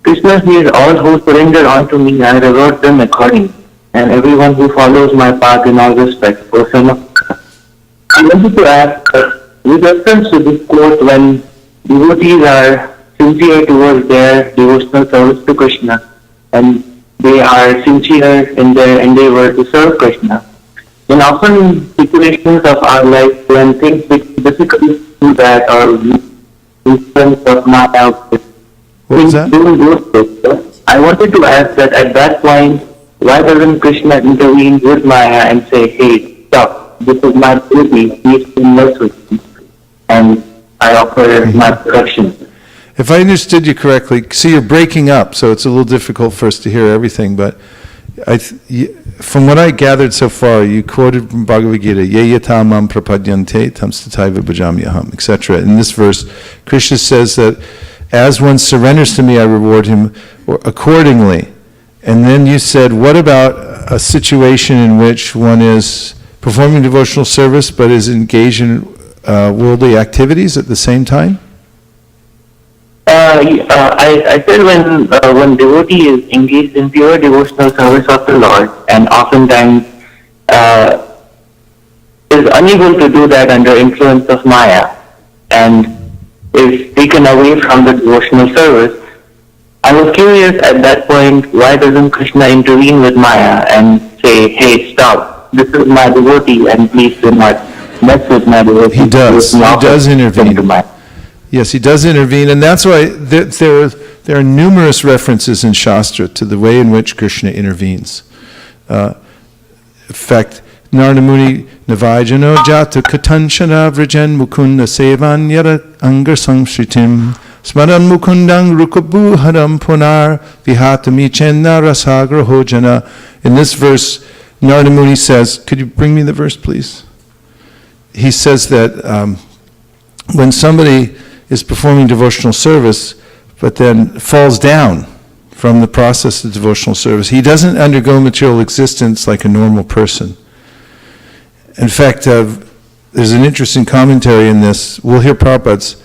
Krishna says, all who surrender unto me, I reward them accordingly, and everyone who follows my path in all respects, O son of God. I wanted to ask, with reference to this quote, when devotees are sincere towards their devotional service to Krishna, and they are sincere in their endeavor to serve Krishna, in often situations of our life when things become difficult to do that, or instance of not out, things don't go so. I wanted to ask that at that point, why doesn't Krishna intervene with Maya and say, hey, stop, this is my duty, please converse with me, and I offer my protection. If I understood you correctly, see, you're breaking up, so it's a little difficult for us to hear everything, but from what I gathered so far, you quoted from Bhagavad-gita, Ye yata mam prapadyante tam stataiva bhajamyaham, etc. In this verse, Krishna says that as one surrenders to me, I reward him accordingly. And then you said, what about a situation in which one is performing devotional service but is engaged in worldly activities at the same time? I said when devotee is engaged in pure devotional service of the Lord, and oftentimes is unable to do that under influence of Maya, and is taken away from the devotional service, I was curious at that point, why doesn't Krishna intervene with Maya and say, hey, stop, this is my devotee, and please do not mess with my devotee. He does intervene. Yes, he does intervene, and that's why there are numerous references in Shastra to the way in which Krishna intervenes. In fact, Narada Muni Navajano Jata Katanshana Vrajan Mukunda Sevan Yara Angar Samshritim Smaran Mukundang Rukabu Haram Punar Vihatami Chenna Rasagra Hojana. In this verse, Narada Muni says, could you bring me the verse, please? He says that when somebody is performing devotional service, but then falls down from the process of devotional service. He doesn't undergo material existence like a normal person. In fact, there's an interesting commentary in this. We'll hear Prabhupada's.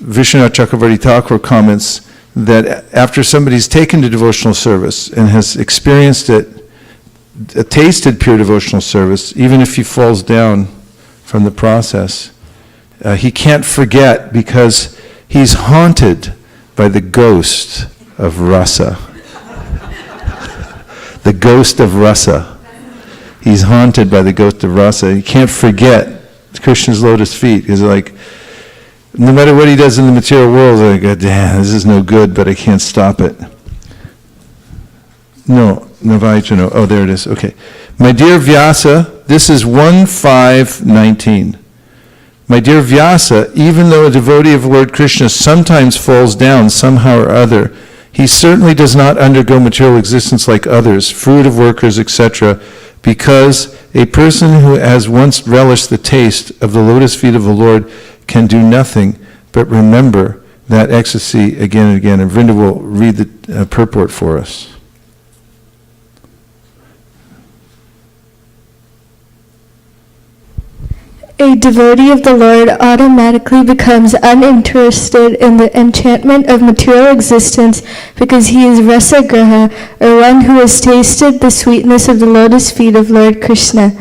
Vishwanath Chakravarti Thakur comments that after somebody's taken to devotional service and has experienced it, tasted pure devotional service, even if he falls down from the process, he can't forget because he's haunted by the ghost of rasa. The ghost of rasa. He's haunted by the ghost of rasa. He can't forget Krishna's lotus feet. He's like, no matter what he does in the material world, I go, damn, this is no good, but I can't stop it. No, Navaitano. Oh, there it is. Okay. My dear Vyasa, this is 1:5:19. My dear Vyasa, even though a devotee of Lord Krishna sometimes falls down somehow or other, he certainly does not undergo material existence like others, fruitive workers, etc., because a person who has once relished the taste of the lotus feet of the Lord can do nothing but remember that ecstasy again and again. And Vrinda will read the purport for us. A devotee of the Lord automatically becomes uninterested in the enchantment of material existence because he is rasagraha, or one who has tasted the sweetness of the lotus feet of Lord Krishna.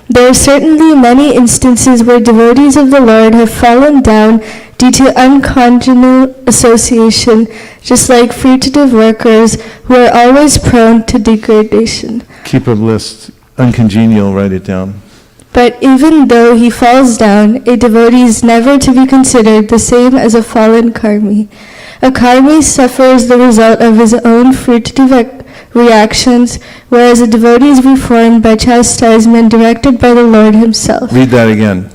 There are certainly many instances where devotees of the Lord have fallen down due to uncongenial association, just like fruitative workers who are always prone to degradation. Keep a list. Uncongenial, write it down. But even though he falls down, a devotee is never to be considered the same as a fallen karmi. A karmi suffers the result of his own fruitative reactions, whereas a devotee is reformed by chastisement directed by the Lord himself. Read that again.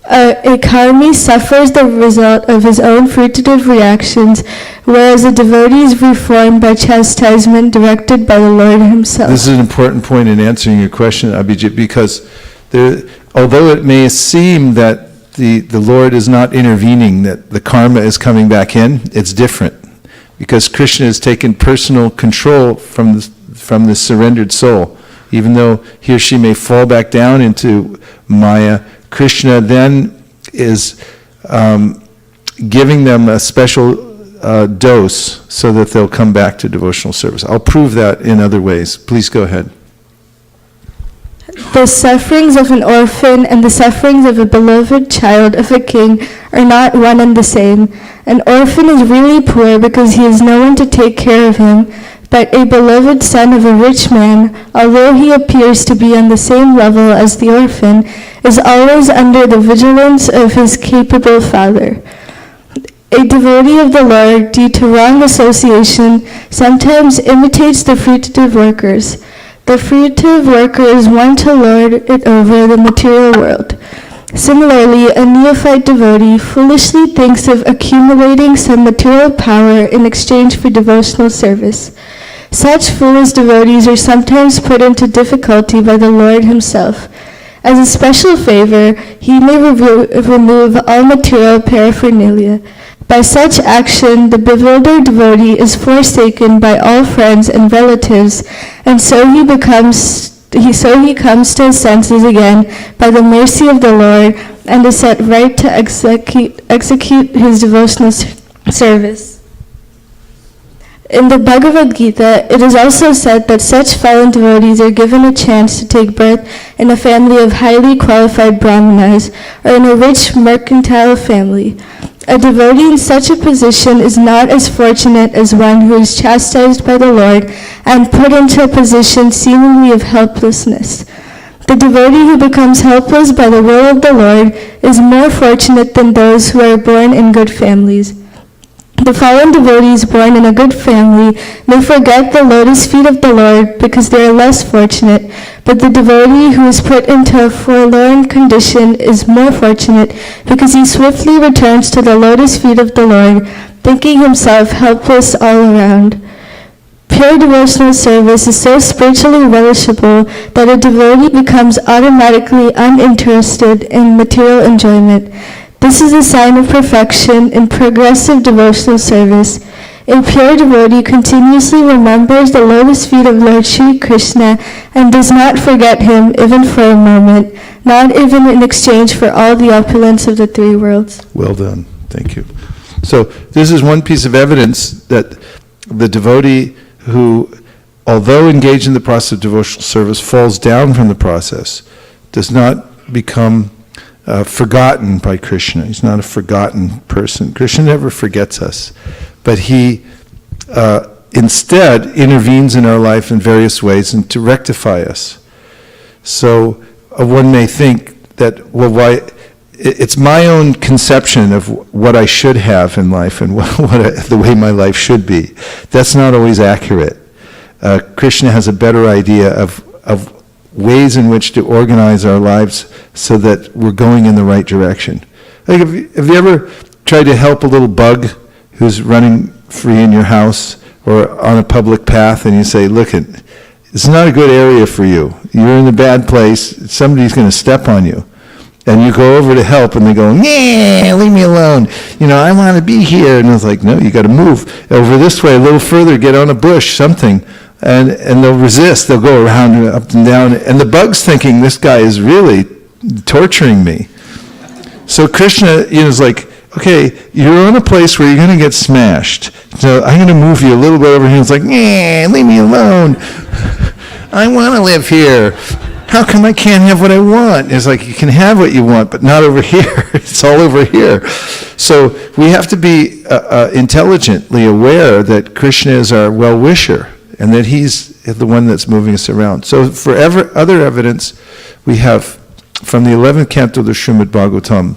A karmi suffers the result of his own fruitative reactions, whereas a devotee is reformed by chastisement directed by the Lord himself. This is an important point in answering your question, Abhijit, because although it may seem that the Lord is not intervening, that the karma is coming back in, it's different. Because Krishna has taken personal control from the surrendered soul. Even though he or she may fall back down into Maya, Krishna then is giving them a special dose so that they'll come back to devotional service. I'll prove that in other ways. Please go ahead. The sufferings of an orphan and the sufferings of a beloved child of a king are not one and the same. An orphan is really poor because he has no one to take care of him, but a beloved son of a rich man, although he appears to be on the same level as the orphan, is always under the vigilance of his capable father. A devotee of the Lord, due to wrong association, sometimes imitates the fruitative workers. The fruitive workers want to lord it over the material world. Similarly, a neophyte devotee foolishly thinks of accumulating some material power in exchange for devotional service. Such foolish devotees are sometimes put into difficulty by the Lord himself. As a special favor, he may remove all material paraphernalia. By such action, the bewildered devotee is forsaken by all friends and relatives, and so he comes to his senses again by the mercy of the Lord, and is set right to execute his devotional service. In the Bhagavad-gita, it is also said that such fallen devotees are given a chance to take birth in a family of highly qualified brahmanas, or in a rich mercantile family. A devotee in such a position is not as fortunate as one who is chastised by the Lord and put into a position seemingly of helplessness. The devotee who becomes helpless by the will of the Lord is more fortunate than those who are born in good families. The fallen devotees born in a good family may forget the lotus feet of the Lord because they are less fortunate, but the devotee who is put into a forlorn condition is more fortunate because he swiftly returns to the lotus feet of the Lord, thinking himself helpless all around. Pure devotional service is so spiritually relishable that a devotee becomes automatically uninterested in material enjoyment. This is a sign of perfection in progressive devotional service. A pure devotee continuously remembers the lotus feet of Lord Shri Krishna and does not forget him even for a moment, not even in exchange for all the opulence of the three worlds. Well done. Thank you. So this is one piece of evidence that the devotee who, although engaged in the process of devotional service, falls down from the process, does not become forgotten by Krishna. He's not a forgotten person. Krishna never forgets us, but he instead intervenes in our life in various ways and to rectify us. So one may think that, well, why? It's my own conception of what I should have in life and the way my life should be. That's not always accurate. Krishna has a better idea of ways in which to organize our lives so that we're going in the right direction. Like, have you ever tried to help a little bug who's running free in your house or on a public path, and you say, look, it's not a good area for you. You're in a bad place. Somebody's going to step on you. And you go over to help, and they go, yeah, leave me alone. I want to be here. And it's like, no, you got to move over this way, a little further, get on a bush, something. And they'll resist. They'll go around and up and down. And the bug's thinking, this guy is really torturing me. So Krishna is like, okay, you're on a place where you're going to get smashed. So I'm going to move you a little bit over here. It's like, yeah, leave me alone. I want to live here. How come I can't have what I want? It's like, you can have what you want, but not over here. It's all over here. So we have to be intelligently aware that Krishna is our well-wisher and that he's the one that's moving us around. So for other evidence, we have from the 11th canto of the Srimad Bhagavatam,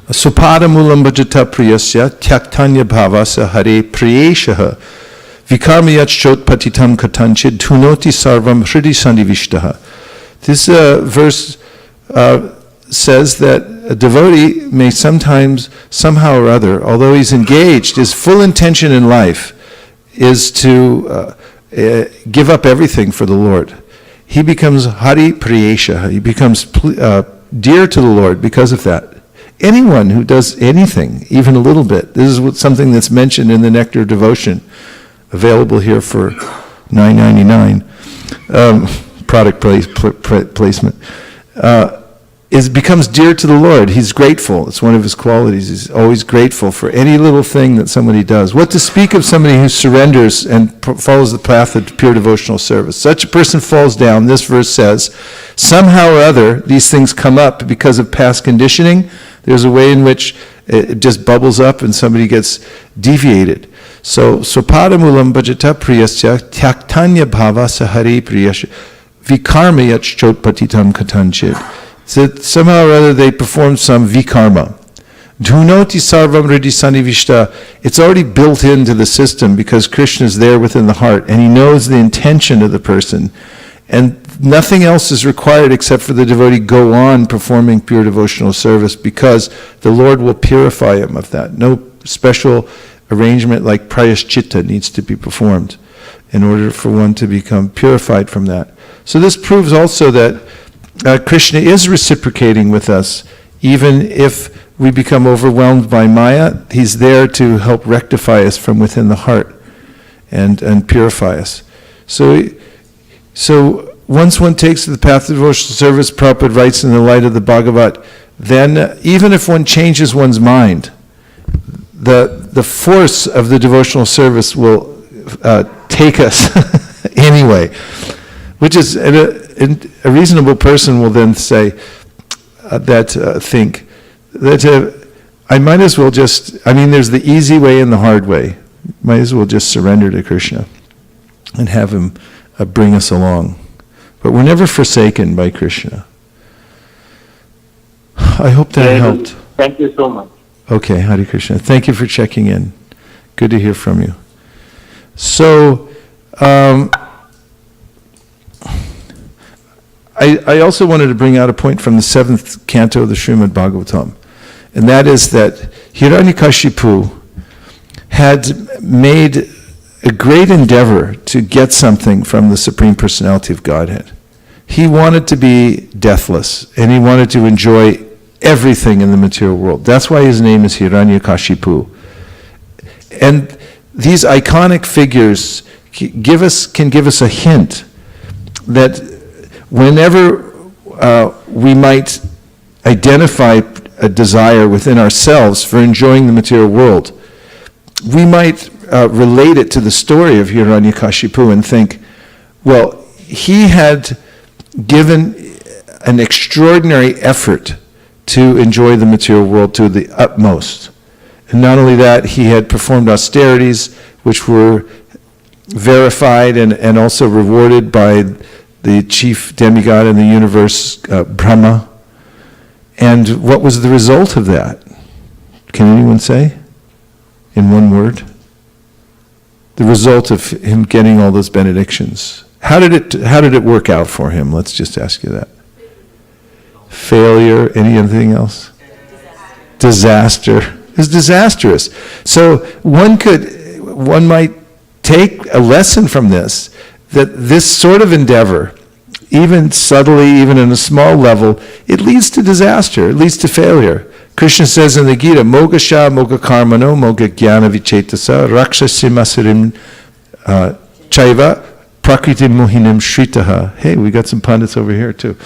Supada mulam bhajata priyasya tyaktanya bhavasa hare priyeshaha vikarmayat chot patitam katanchid dhunoti sarvam hridi sannivishtaha. This verse says that a devotee may sometimes, somehow or other, although he's engaged, his full intention in life is to give up everything for the Lord. He becomes Hari Priyesha. He becomes dear to the Lord because of that. Anyone who does anything, even a little bit, this is something that's mentioned in the Nectar of Devotion, available here for $9.99. Product placement, becomes dear to the Lord. He's grateful. It's one of his qualities. He's always grateful for any little thing that somebody does. What to speak of somebody who surrenders and follows the path of pure devotional service? Such a person falls down, this verse says, somehow or other, these things come up because of past conditioning. There's a way in which it just bubbles up and somebody gets deviated. So, Sopadamulam bhajata priyasya tyaktanya bhavasa hare priyasya vikarmayat chot patitam katanchid. So somehow or other they perform some vikarma. Dhunoti sarvam hridi sannivishta. It's already built into the system because Krishna is there within the heart and he knows the intention of the person. And nothing else is required except for the devotee go on performing pure devotional service because the Lord will purify him of that. No special arrangement like prayaschitta needs to be performed in order for one to become purified from that. So this proves also that Krishna is reciprocating with us. Even if we become overwhelmed by Maya, he's there to help rectify us from within the heart and purify us. So once one takes the path of devotional service, Prabhupada writes in the light of the Bhagavad, then even if one changes one's mind, the force of the devotional service will take us anyway. Which is, a reasonable person will then say, think, that I might as well there's the easy way and the hard way. Might as well just surrender to Krishna and have him bring us along. But we're never forsaken by Krishna. I hope that helped. Thank you so much. Okay, Hare Krishna. Thank you for checking in. Good to hear from you. So, I also wanted to bring out a point from the 7th canto of the Srimad Bhagavatam, and that is that Hiranyakashipu had made a great endeavor to get something from the Supreme Personality of Godhead. He wanted to be deathless, and he wanted to enjoy everything in the material world. That's why his name is Hiranyakashipu. And these iconic figures can give us a hint that whenever we might identify a desire within ourselves for enjoying the material world, we might relate it to the story of Hiranyakashipu and think, well, he had given an extraordinary effort to enjoy the material world to the utmost. And not only that, he had performed austerities which were verified and also rewarded by the chief demigod in the universe, Brahma. And what was the result of that? Can anyone say? In one word? The result of him getting all those benedictions. How did it work out for him? Let's just ask you that. Failure, anything else? Disaster. It was disastrous. So one might take a lesson from this, that this sort of endeavor, even subtly, even in a small level, it leads to disaster, it leads to failure. Krishna says in the Gita, Mogasha, Moga Karmano, Moga Jnana Vichetasa, Rakshasimmasirim Chaiva, Prakriti Mohinim Shritaha. Hey, we got some pundits over here too.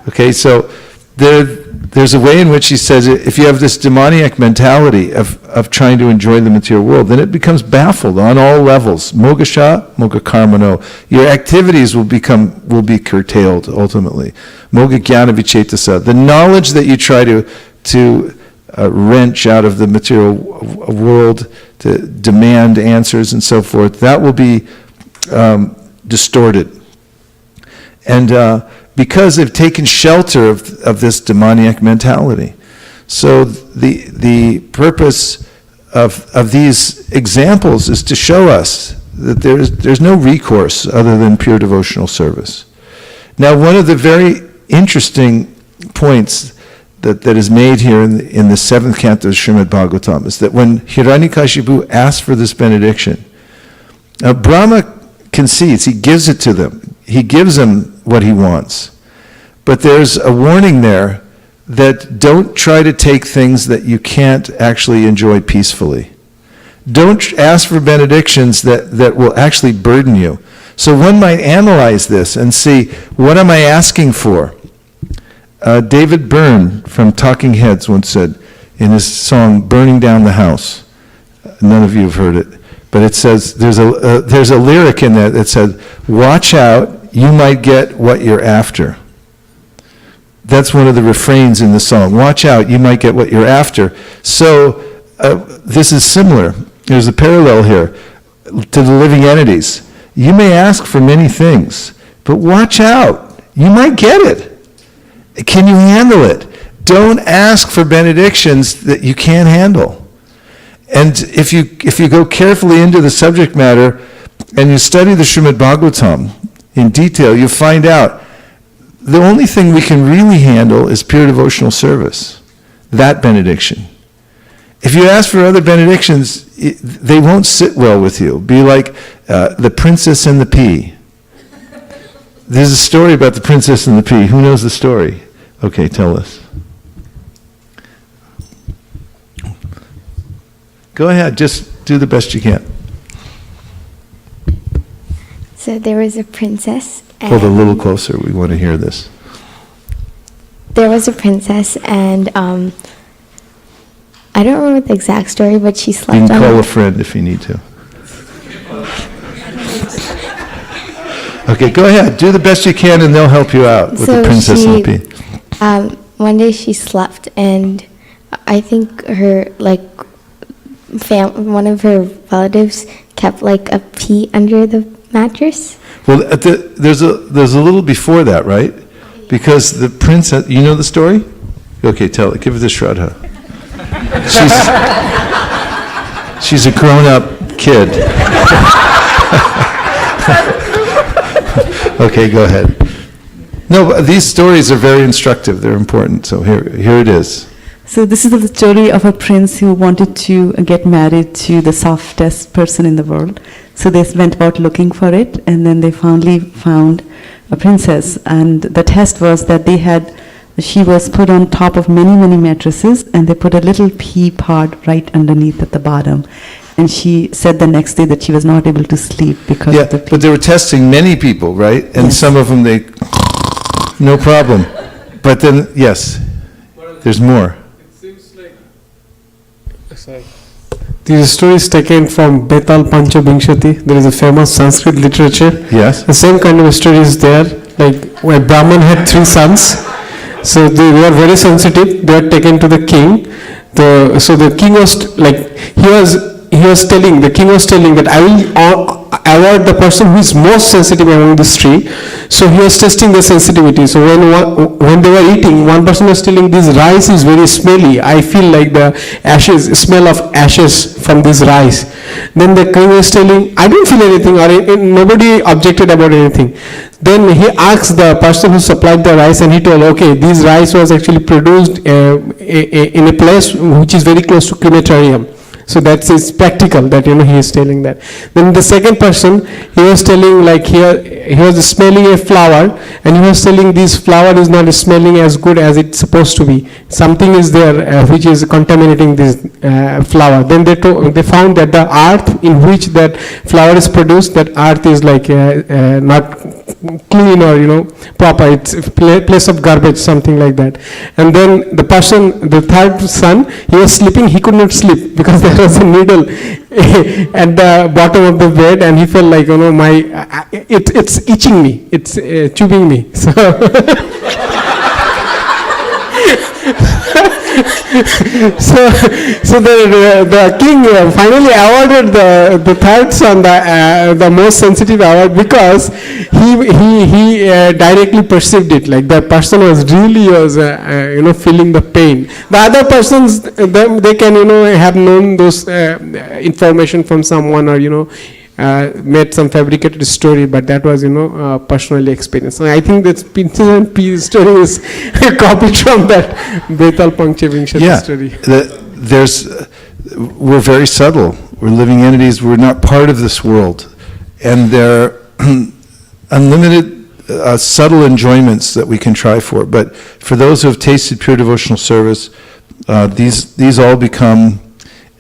Okay, so there's a way in which he says, if you have this demoniac mentality of trying to enjoy the material world, then it becomes baffled on all levels. Mogasha, Moga Karmano. Your activities will be curtailed ultimately. Moga Jnana Vichetasa. The knowledge that you try to wrench out of the material world, to demand answers and so forth, that will be distorted. And because they've taken shelter of this demoniac mentality. So the purpose of these examples is to show us that there's no recourse other than pure devotional service. Now, one of the very interesting points that is made here in the 7th canto of Srimad Bhagavatam is that when Hiranyakashipu asked for this benediction, Brahma concedes, he gives it to them. He gives them what he wants. But there's a warning there that don't try to take things that you can't actually enjoy peacefully. Don't ask for benedictions that will actually burden you. So one might analyze this and see, what am I asking for? David Byrne from Talking Heads once said in his song, Burning Down the House, none of you have heard it, but it says, there's a lyric in there that said, watch out, you might get what you're after. That's one of the refrains in the song. Watch out, you might get what you're after. So this is similar. There's a parallel here to the living entities. You may ask for many things, but watch out, you might get it. Can you handle it? Don't ask for benedictions that you can't handle. And if you go carefully into the subject matter and you study the Srimad Bhagavatam in detail, you find out the only thing we can really handle is pure devotional service, that benediction. If you ask for other benedictions, they won't sit well with you. Be like the princess and the pea. There's a story about the princess and the pea. Who knows the story? Okay, tell us. Go ahead, just do the best you can. So there was a princess. Hold a little closer, we want to hear this. There was a princess, and I don't remember the exact story, but she slept on. You can call a friend if you need to. Okay, go ahead. Do the best you can, and they'll help you out with the princess and the pea. One day she slept, and I think her one of her relatives kept a pea under the mattress. Well, there's a little before that, right? Because the princess, you know the story? Okay, tell it. Give it to Shraddha. She's a grown-up kid. Okay, go ahead. No, but these stories are very instructive. They're important. So here it is. So this is the story of a prince who wanted to get married to the softest person in the world. So they went about looking for it, and then they finally found a princess. And the test was that they had She was put on top of many, many mattresses, and they put a little pea pod right underneath at the bottom. And she said the next day that she was not able to sleep because of the pea. But they were testing many people, right? And some of them, no problem. But then, yes, there's more. This story is taken from Betal Panchabhingshati. There is a famous Sanskrit literature. Yes. The same kind of story is there. Like where Brahman had 3 sons. So they were very sensitive. They were taken to the king. So the king was like, the king was telling that I will award the person who is most sensitive among these 3. So he was testing the sensitivity. So when they were eating, one person was telling this rice is very smelly. I feel like the smell of ashes from this rice. Then the king was telling, I don't feel anything, or nobody objected about anything. Then he asked the person who supplied the rice, and he told, okay, this rice was actually produced in a place which is very close to crematorium. So that is practical that, he is telling that. Then the second person, he was telling like he was smelling a flower, and he was telling this flower is not smelling as good as it's supposed to be. Something is there which is contaminating this flower. Then they found that the earth in which that flower is produced, that earth is like not clean or proper. It's a place of garbage, something like that. And then the third son, he was sleeping. He could not sleep because there was a needle at the bottom of the bed, and he felt like it's itching me, it's chewing me. So the king finally awarded the third son the most sensitive award, because he directly perceived it, like the person was really feeling the pain. The other persons, they can have known those information from someone, or made some fabricated story, but that was personally experienced. So I think that Pinches and Peas story is copied from that Betal Panchabhingshati story. We're very subtle. We're living entities. We're not part of this world, and there are unlimited subtle enjoyments that we can try for. But for those who have tasted pure devotional service, these all become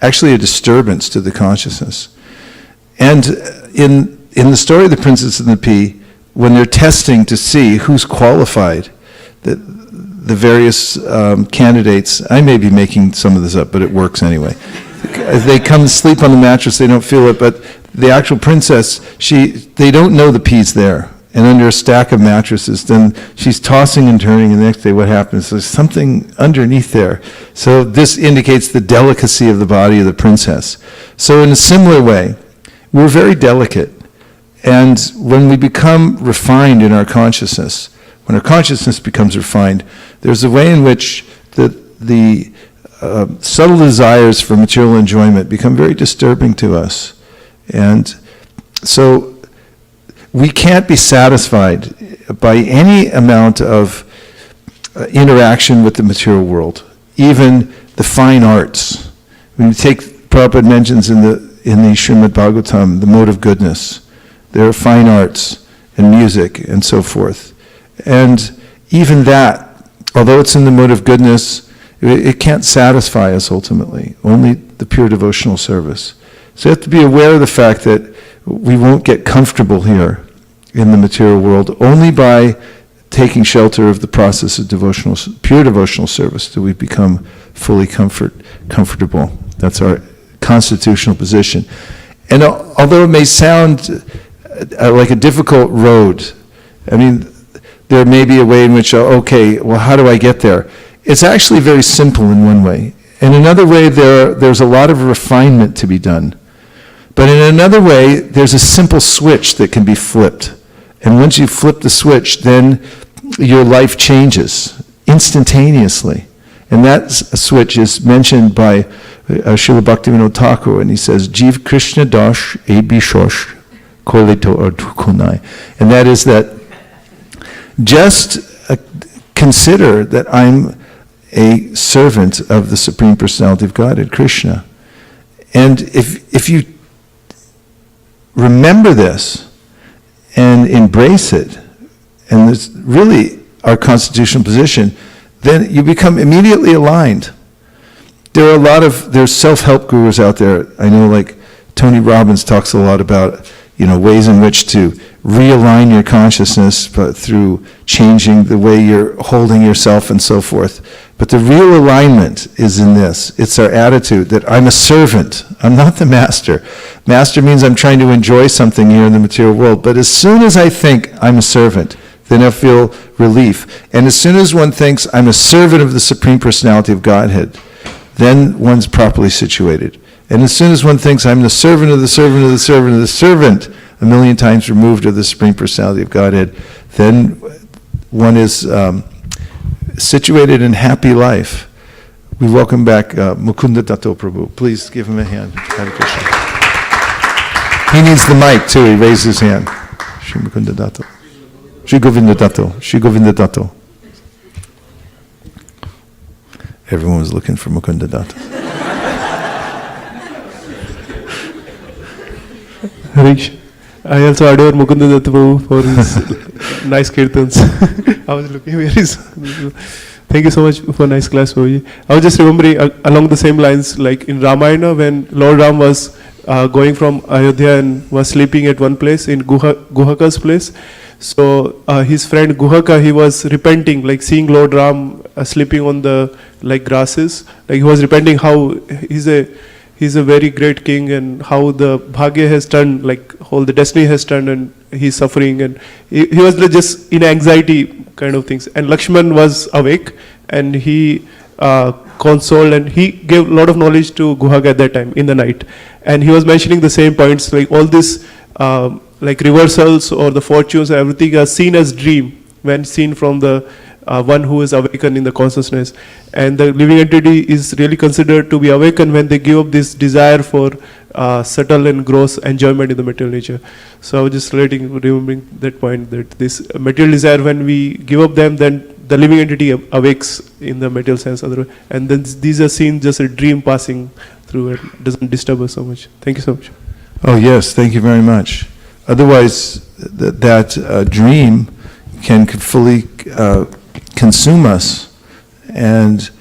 actually a disturbance to the consciousness. And in the story of the Princess and the Pea, when they're testing to see who's qualified, the various candidates, I may be making some of this up, but it works anyway. They come and sleep on the mattress, they don't feel it, but the actual princess, they don't know the pea's there. And under a stack of mattresses, then she's tossing and turning, and the next day what happens? There's something underneath there. So this indicates the delicacy of the body of the princess. So in a similar way, we're very delicate, and when we become refined in our consciousness, when our consciousness becomes refined, there's a way in which the subtle desires for material enjoyment become very disturbing to us. And so we can't be satisfied by any amount of interaction with the material world, even the fine arts. When you take, Prabhupada mentions in the Srimad Bhagavatam, the mode of goodness. There are fine arts and music and so forth. And even that, although it's in the mode of goodness, it can't satisfy us ultimately. Only the pure devotional service. So you have to be aware of the fact that we won't get comfortable here in the material world only by taking shelter of the process of pure devotional service do we become fully comfortable. That's our constitutional position. And although it may sound like a difficult road, I mean, there may be a way in which, okay, well, how do I get there? It's actually very simple in one way. In another way, there's a lot of refinement to be done. But in another way, there's a simple switch that can be flipped. And once you flip the switch, then your life changes instantaneously. And that switch is mentioned by Srila Bhaktivinoda Thakur, and he says, Jiv Krishna Dash Abhishosh Kolito Ardukunai. And that is that just consider that I'm a servant of the Supreme Personality of Godhead, Krishna. And if you remember this and embrace it, and it's really our constitutional position, then you become immediately aligned. There's self-help gurus out there. I know, like Tony Robbins talks a lot about, ways in which to realign your consciousness, but through changing the way you're holding yourself and so forth. But the real alignment is in this. It's our attitude that I'm a servant. I'm not the master. Master means I'm trying to enjoy something here in the material world. But as soon as I think I'm a servant, then I feel relief. And as soon as one thinks I'm a servant of the Supreme Personality of Godhead, then one's properly situated. And as soon as one thinks I'm the servant of the servant of the servant of the servant, a million times removed of the Supreme Personality of Godhead, then one is situated in happy life. We welcome back Mukunda Dato Prabhu. Please give him a hand. Hare Krishna. He needs the mic too. He raised his hand. Shri Mukunda Dato. Shri Govinda Dato. Shri Govinda Dato. Everyone was looking for Mukunda Dato. Harish, I also adore Mukunda Datta Prabhu for his nice kirtans. I was looking where is. Thank you so much for nice class, Prabhuji. I was just remembering along the same lines, like in Ramayana, when Lord Ram was going from Ayodhya and was sleeping at one place in Guhaka's place. So his friend Guhaka, he was repenting, like seeing Lord Ram sleeping on the grasses. Like he was repenting how he's a very great king and how the bhagya has turned, like all the destiny has turned and he's suffering, and he was just in anxiety kind of things. And Lakshman was awake and he consoled and he gave a lot of knowledge to Guhaka at that time in the night. And he was mentioning the same points, like all this like reversals or the fortunes and everything are seen as dream when seen from the one who is awakened in the consciousness. And the living entity is really considered to be awakened when they give up this desire for subtle and gross enjoyment in the material nature. So I was just remembering that point, that this material desire, when we give up them, then the living entity awakes in the material sense. And then these are seen just a dream passing through, it doesn't disturb us so much. Thank you so much. Oh yes, thank you very much. Otherwise, that dream can fully consume us, and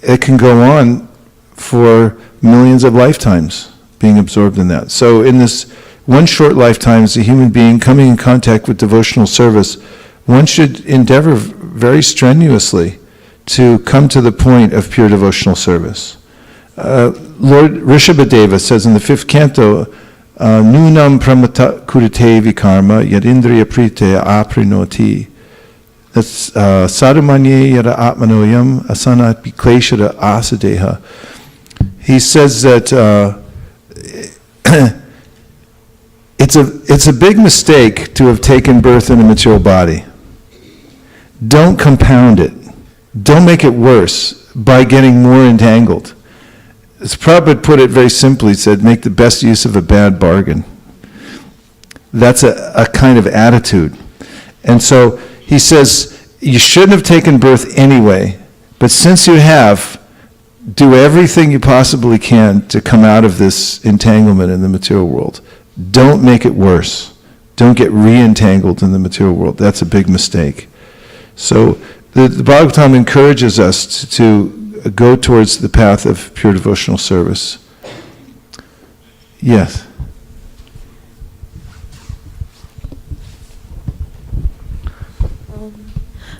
it can go on for millions of lifetimes being absorbed in that. So in this one short lifetime as a human being coming in contact with devotional service, one should endeavor very strenuously to come to the point of pure devotional service. Lord Rishabhadeva says in the 5th canto, Nunam pramata kurite vikarma yadindriya prite aprinoti. That's sadhamanye yada atmanoyam asanat bikleshada asadeha. He says that it's a big mistake to have taken birth in a material body. Don't compound it. Don't make it worse by getting more entangled. As Prabhupada put it very simply, said, make the best use of a bad bargain. That's a kind of attitude. And so he says, you shouldn't have taken birth anyway, but since you have, do everything you possibly can to come out of this entanglement in the material world. Don't make it worse. Don't get re-entangled in the material world. That's a big mistake. So the Bhagavatam encourages us to go towards the path of pure devotional service. Yes.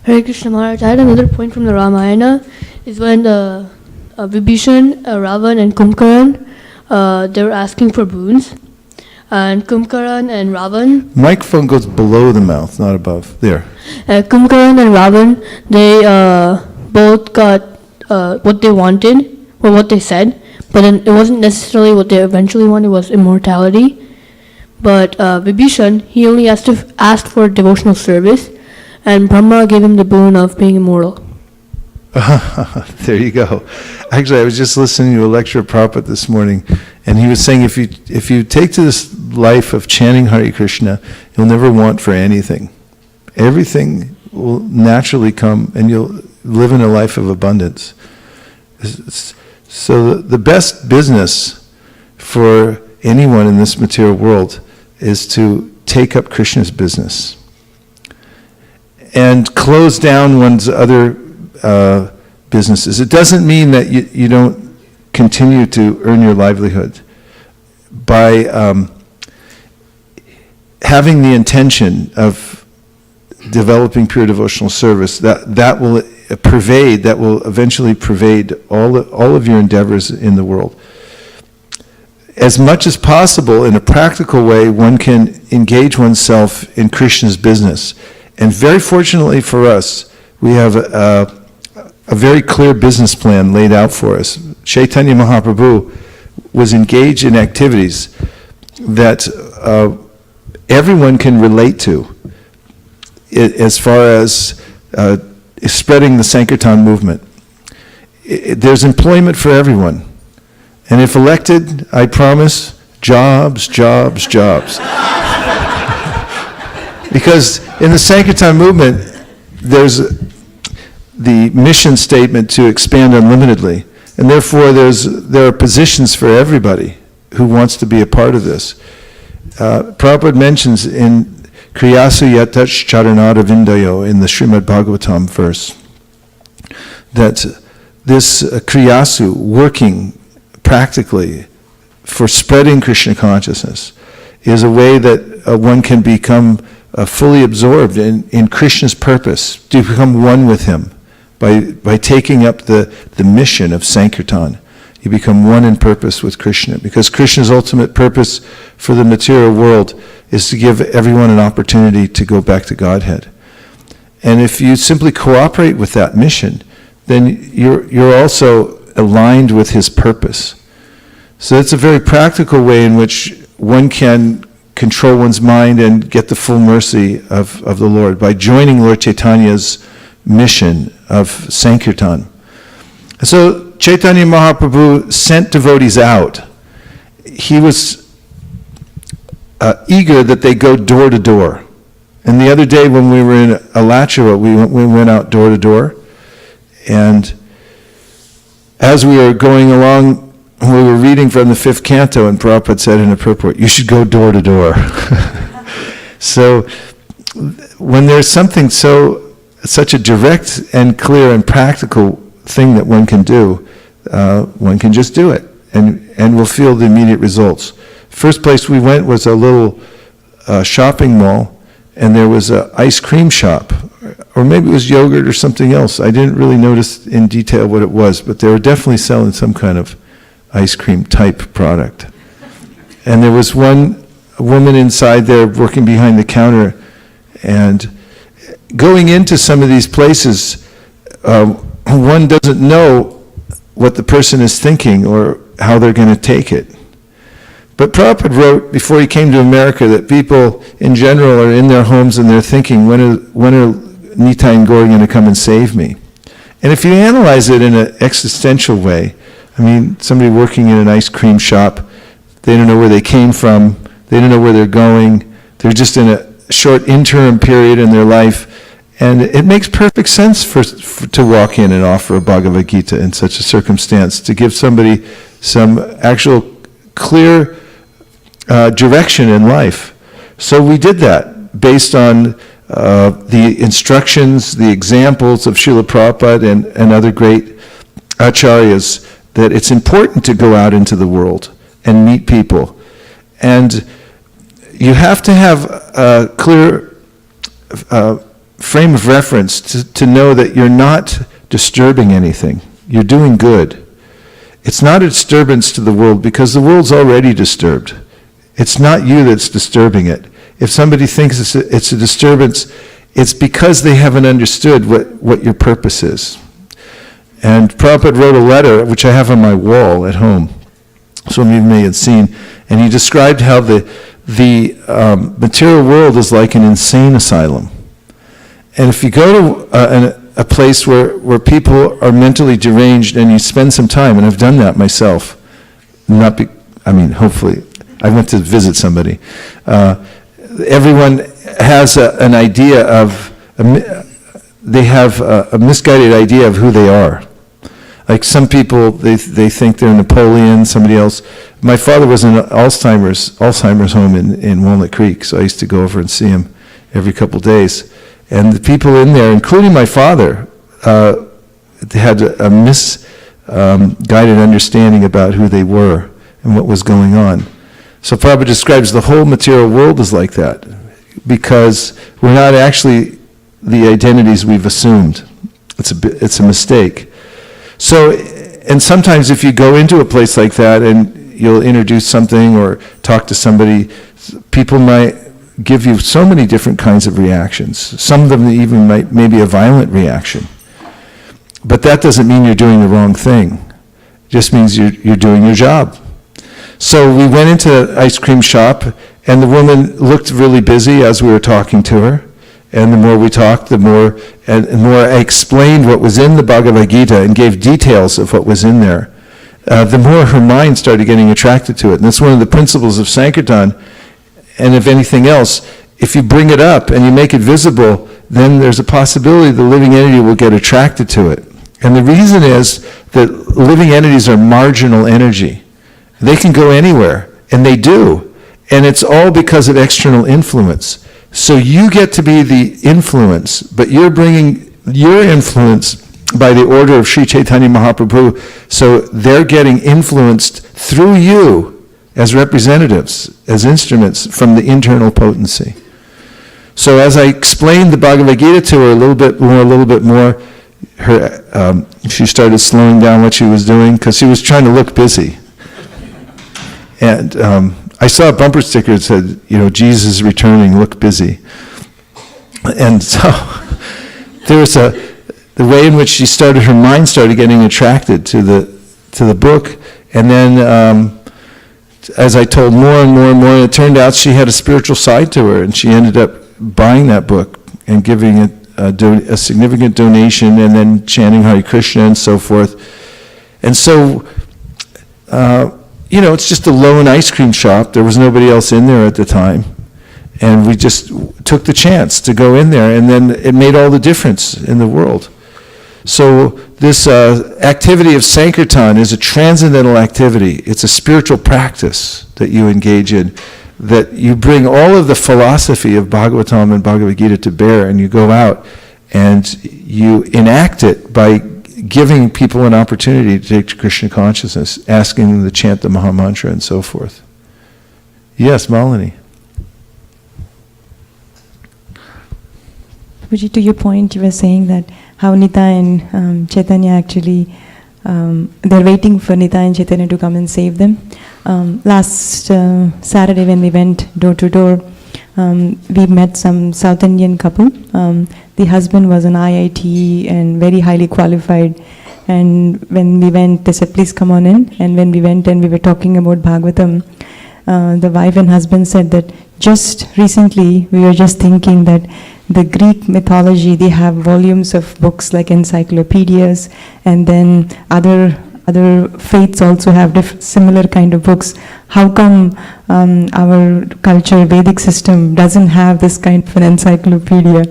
Hare Krishna Maharaj, I had another point from the Ramayana, is when the Vibhishan, Ravan and Kumbhakaran, they were asking for boons. And Kumbhakaran and Ravan... Microphone goes below the mouth, not above. There. Kumbhakaran and Ravan, they both got what they wanted, or what they said, but then it wasn't necessarily what they eventually wanted, was immortality. But Vibhishan, he only asked for devotional service, and Brahma gave him the boon of being immortal. There you go. Actually, I was just listening to a lecture of Prabhupada this morning, and he was saying if you take to this life of chanting Hare Krishna, you'll never want for anything. Everything will naturally come, and you'll live in a life of abundance. So the best business for anyone in this material world is to take up Krishna's business and close down one's other businesses. It doesn't mean that you don't continue to earn your livelihood. By having the intention of developing pure devotional service, that will eventually pervade all of your endeavors in the world. As much as possible, in a practical way, one can engage oneself in Krishna's business. And very fortunately for us, we have a very clear business plan laid out for us. Chaitanya Mahaprabhu was engaged in activities that everyone can relate to, as far as spreading the Sankirtan movement. There's employment for everyone. And if elected, I promise, jobs, jobs, jobs. Because in the Sankirtan movement, there's the mission statement to expand unlimitedly. And therefore, there are positions for everybody who wants to be a part of this. Prabhupada mentions in Kriyasu Yatash Charanada Vindayo in the Srimad Bhagavatam verse that this Kriyasu, working practically for spreading Krishna consciousness, is a way that one can become fully absorbed in Krishna's purpose, to become one with him by taking up the mission of Sankirtan. You become one in purpose with Krishna, because Krishna's ultimate purpose for the material world is to give everyone an opportunity to go back to Godhead. And if you simply cooperate with that mission, then you're also aligned with his purpose. So it's a very practical way in which one can control one's mind and get the full mercy of the Lord by joining Lord Chaitanya's mission of Sankirtan. So Chaitanya Mahaprabhu sent devotees out. He was eager that they go door to door. And the other day when we were in Alachua, we went out door to door. And as we were going along, we were reading from the 5th canto, and Prabhupada said in a purport, you should go door to door. So when there's something such a direct and clear and practical thing that one can do, one can just do it, and will feel the immediate results. First place we went was a little shopping mall, and there was an ice cream shop, or maybe it was yogurt or something else. I didn't really notice in detail what it was, but they were definitely selling some kind of ice cream type product. And there was one woman inside there working behind the counter, and going into some of these places, one doesn't know what the person is thinking or how they're going to take it. But Prabhupada wrote before he came to America that people in general are in their homes and they're thinking, when are Nitai and Gauri going to come and save me? And if you analyze it in an existential way, I mean, somebody working in an ice cream shop, they don't know where they came from, they don't know where they're going, they're just in a short interim period in their life, and it makes perfect sense to walk in and offer a Bhagavad-gita in such a circumstance, to give somebody some actual clear direction in life. So we did that based on the instructions, the examples of Srila Prabhupada and other great acharyas, that it's important to go out into the world and meet people. And you have to have a clear frame of reference to know that you're not disturbing anything. You're doing good. It's not a disturbance to the world, because the world's already disturbed. It's not you that's disturbing it. If somebody thinks it's a disturbance, it's because they haven't understood what your purpose is. And Prabhupada wrote a letter, which I have on my wall at home, some of you may have seen, and he described how the material world is like an insane asylum. And if you go to a place where people are mentally deranged and you spend some time, and I've done that myself, hopefully, I went to visit somebody. Everyone has an idea of, they have a misguided idea of who they are. Like some people, they think they're Napoleon, somebody else. My father was in an Alzheimer's home in Walnut Creek, so I used to go over and see him every couple days. And the people in there, including my father, they had a misguided understanding about who they were and what was going on. So Prabhupada describes the whole material world as like that, because we're not actually the identities we've assumed. It's a mistake. So, and sometimes if you go into a place like that and you'll introduce something or talk to somebody, people might give you so many different kinds of reactions. Some of them even might maybe a violent reaction. But that doesn't mean you're doing the wrong thing. It just means you're doing your job. So we went into the ice cream shop, and the woman looked really busy as we were talking to her. And the more we talked, the more I explained what was in the Bhagavad-gita and gave details of what was in there, the more her mind started getting attracted to it. And that's one of the principles of Sankirtan. And if anything else, if you bring it up and you make it visible, then there's a possibility the living entity will get attracted to it. And the reason is that living entities are marginal energy. They can go anywhere, and they do. And it's all because of external influence. So you get to be the influence, but you're bringing your influence by the order of Sri Chaitanya Mahaprabhu. So they're getting influenced through you as representatives, as instruments from the internal potency. So as I explained the Bhagavad-gita to her a little bit more, she started slowing down what she was doing because she was trying to look busy. And I saw a bumper sticker that said, Jesus is returning, look busy. And so there was the way in which her mind started getting attracted to the book. And then as I told more and more and more, it turned out she had a spiritual side to her, and she ended up buying that book and giving it a significant donation, and then chanting Hare Krishna and so forth. And so, it's just a lone ice cream shop. There was nobody else in there at the time. And we just took the chance to go in there, and then it made all the difference in the world. So this activity of Sankirtan is a transcendental activity. It's a spiritual practice that you engage in, that you bring all of the philosophy of Bhagavatam and Bhagavad-gita to bear, and you go out and you enact it by giving people an opportunity to take to Krishna consciousness, asking them to chant the Maha Mantra and so forth. Yes, Malini. Puji, to your point, you were saying that how Nita and Chaitanya actually, they're waiting for Nita and Chaitanya to come and save them. Last Saturday when we went door to door, we met some South Indian couple. The husband was an IIT and very highly qualified. And when we went, they said, please come on in. And when we went and we were talking about Bhagavatam, the wife and husband said that just recently we were just thinking that the Greek mythology, they have volumes of books like encyclopedias, and then other faiths also have similar kind of books. How come our culture, Vedic system, doesn't have this kind of an encyclopedia?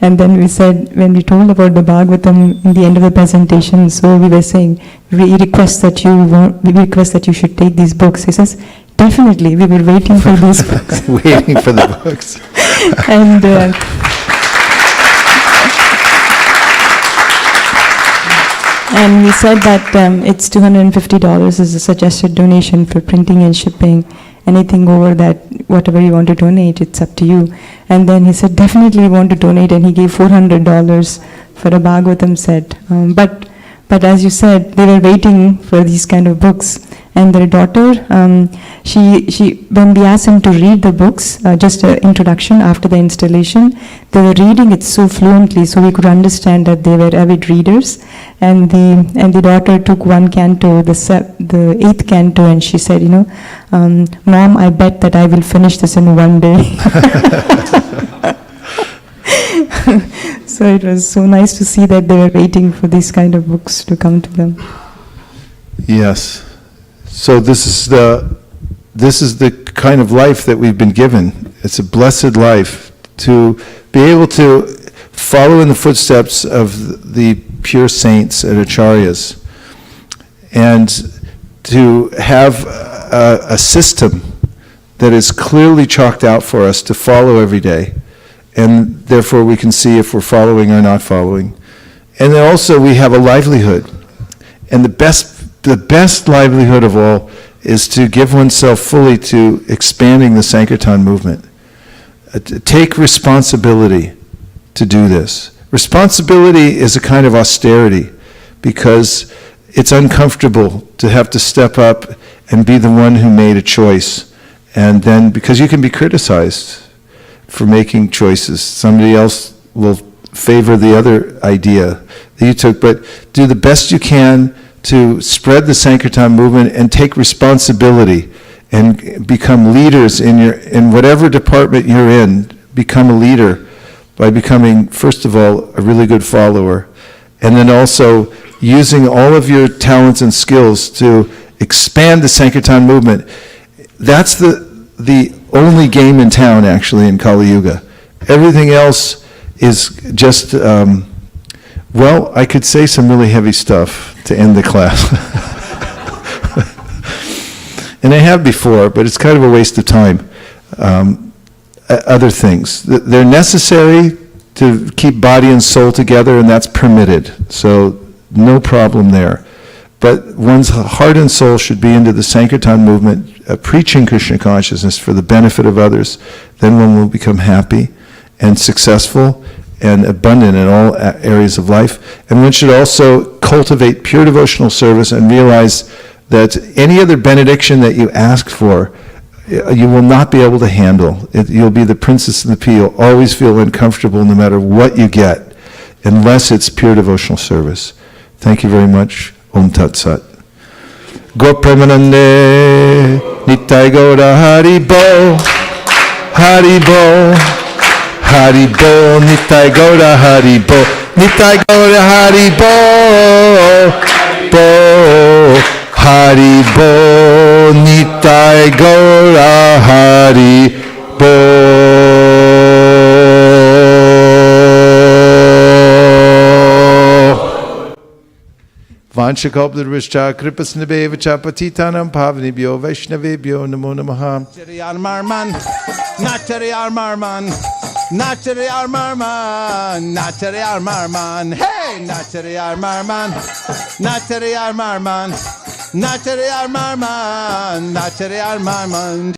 And then we said, when we told about the Bhagavatam in the end of the presentation, so we were saying, we request that you should take these books. He says, definitely, we were waiting for these books. Waiting for the books. And we said that it's $250 is a suggested donation for printing and shipping. Anything over that, whatever you want to donate, it's up to you. And then he said, definitely we want to donate, and he gave $400 for a Bhagavatam set. But as you said, they were waiting for these kind of books. And their daughter, when we asked them to read the books, just an introduction after the installation, they were reading it so fluently, so we could understand that they were avid readers. And the daughter took one canto, the 8th canto, and she said, Mom, I bet that I will finish this in one day. So it was so nice to see that they were waiting for these kind of books to come to them. Yes. So this is the kind of life that we've been given. It's a blessed life to be able to follow in the footsteps of the pure saints and acharyas, and to have a system that is clearly chalked out for us to follow every day, and therefore we can see if we're following or not following. And then also we have a livelihood. And the best livelihood of all is to give oneself fully to expanding the Sankirtan movement. To take responsibility to do this. Responsibility is a kind of austerity because it's uncomfortable to have to step up and be the one who made a choice. And then, because you can be criticized for making choices, somebody else will favor the other idea that you took, but do the best you can to spread the Sankirtan movement and take responsibility and become leaders in whatever department you're in. Become a leader by becoming, first of all, a really good follower, and then also using all of your talents and skills to expand the Sankirtan movement. That's the only game in town, actually, in Kali Yuga. Everything else is just, well, I could say some really heavy stuff to end the class. And I have before, but it's kind of a waste of time. Other things. They're necessary to keep body and soul together, and that's permitted. So no problem there. But one's heart and soul should be into the Sankirtan movement, preaching Krishna consciousness for the benefit of others. Then one will become happy and successful and abundant in all areas of life. And one should also cultivate pure devotional service and realize that any other benediction that you ask for, you will not be able to handle. You'll be the princess in the pea. You'll always feel uncomfortable no matter what you get, unless it's pure devotional service. Thank you very much. Om Tat Sat. Gopremanande Nitai Gaura Hari Bo Hari Bo Hari Bo Nitai Gaura Hari Bo Nitai Gaura Hari Bo Bo Hari Bo Nitai Gaura Hari Bo. Vanchakalpadrishcha kripasnabhevacha patitanam pavanibhyo vaishnavebhyo namo namaha. Nachariyar Marman, Nachariyar Marman, Nachariyar Marman, Nachariyar Marman, hey, Nachariyar Marman, Nachariyar Marman, Nachariyar Marman, Nachariyar Marman.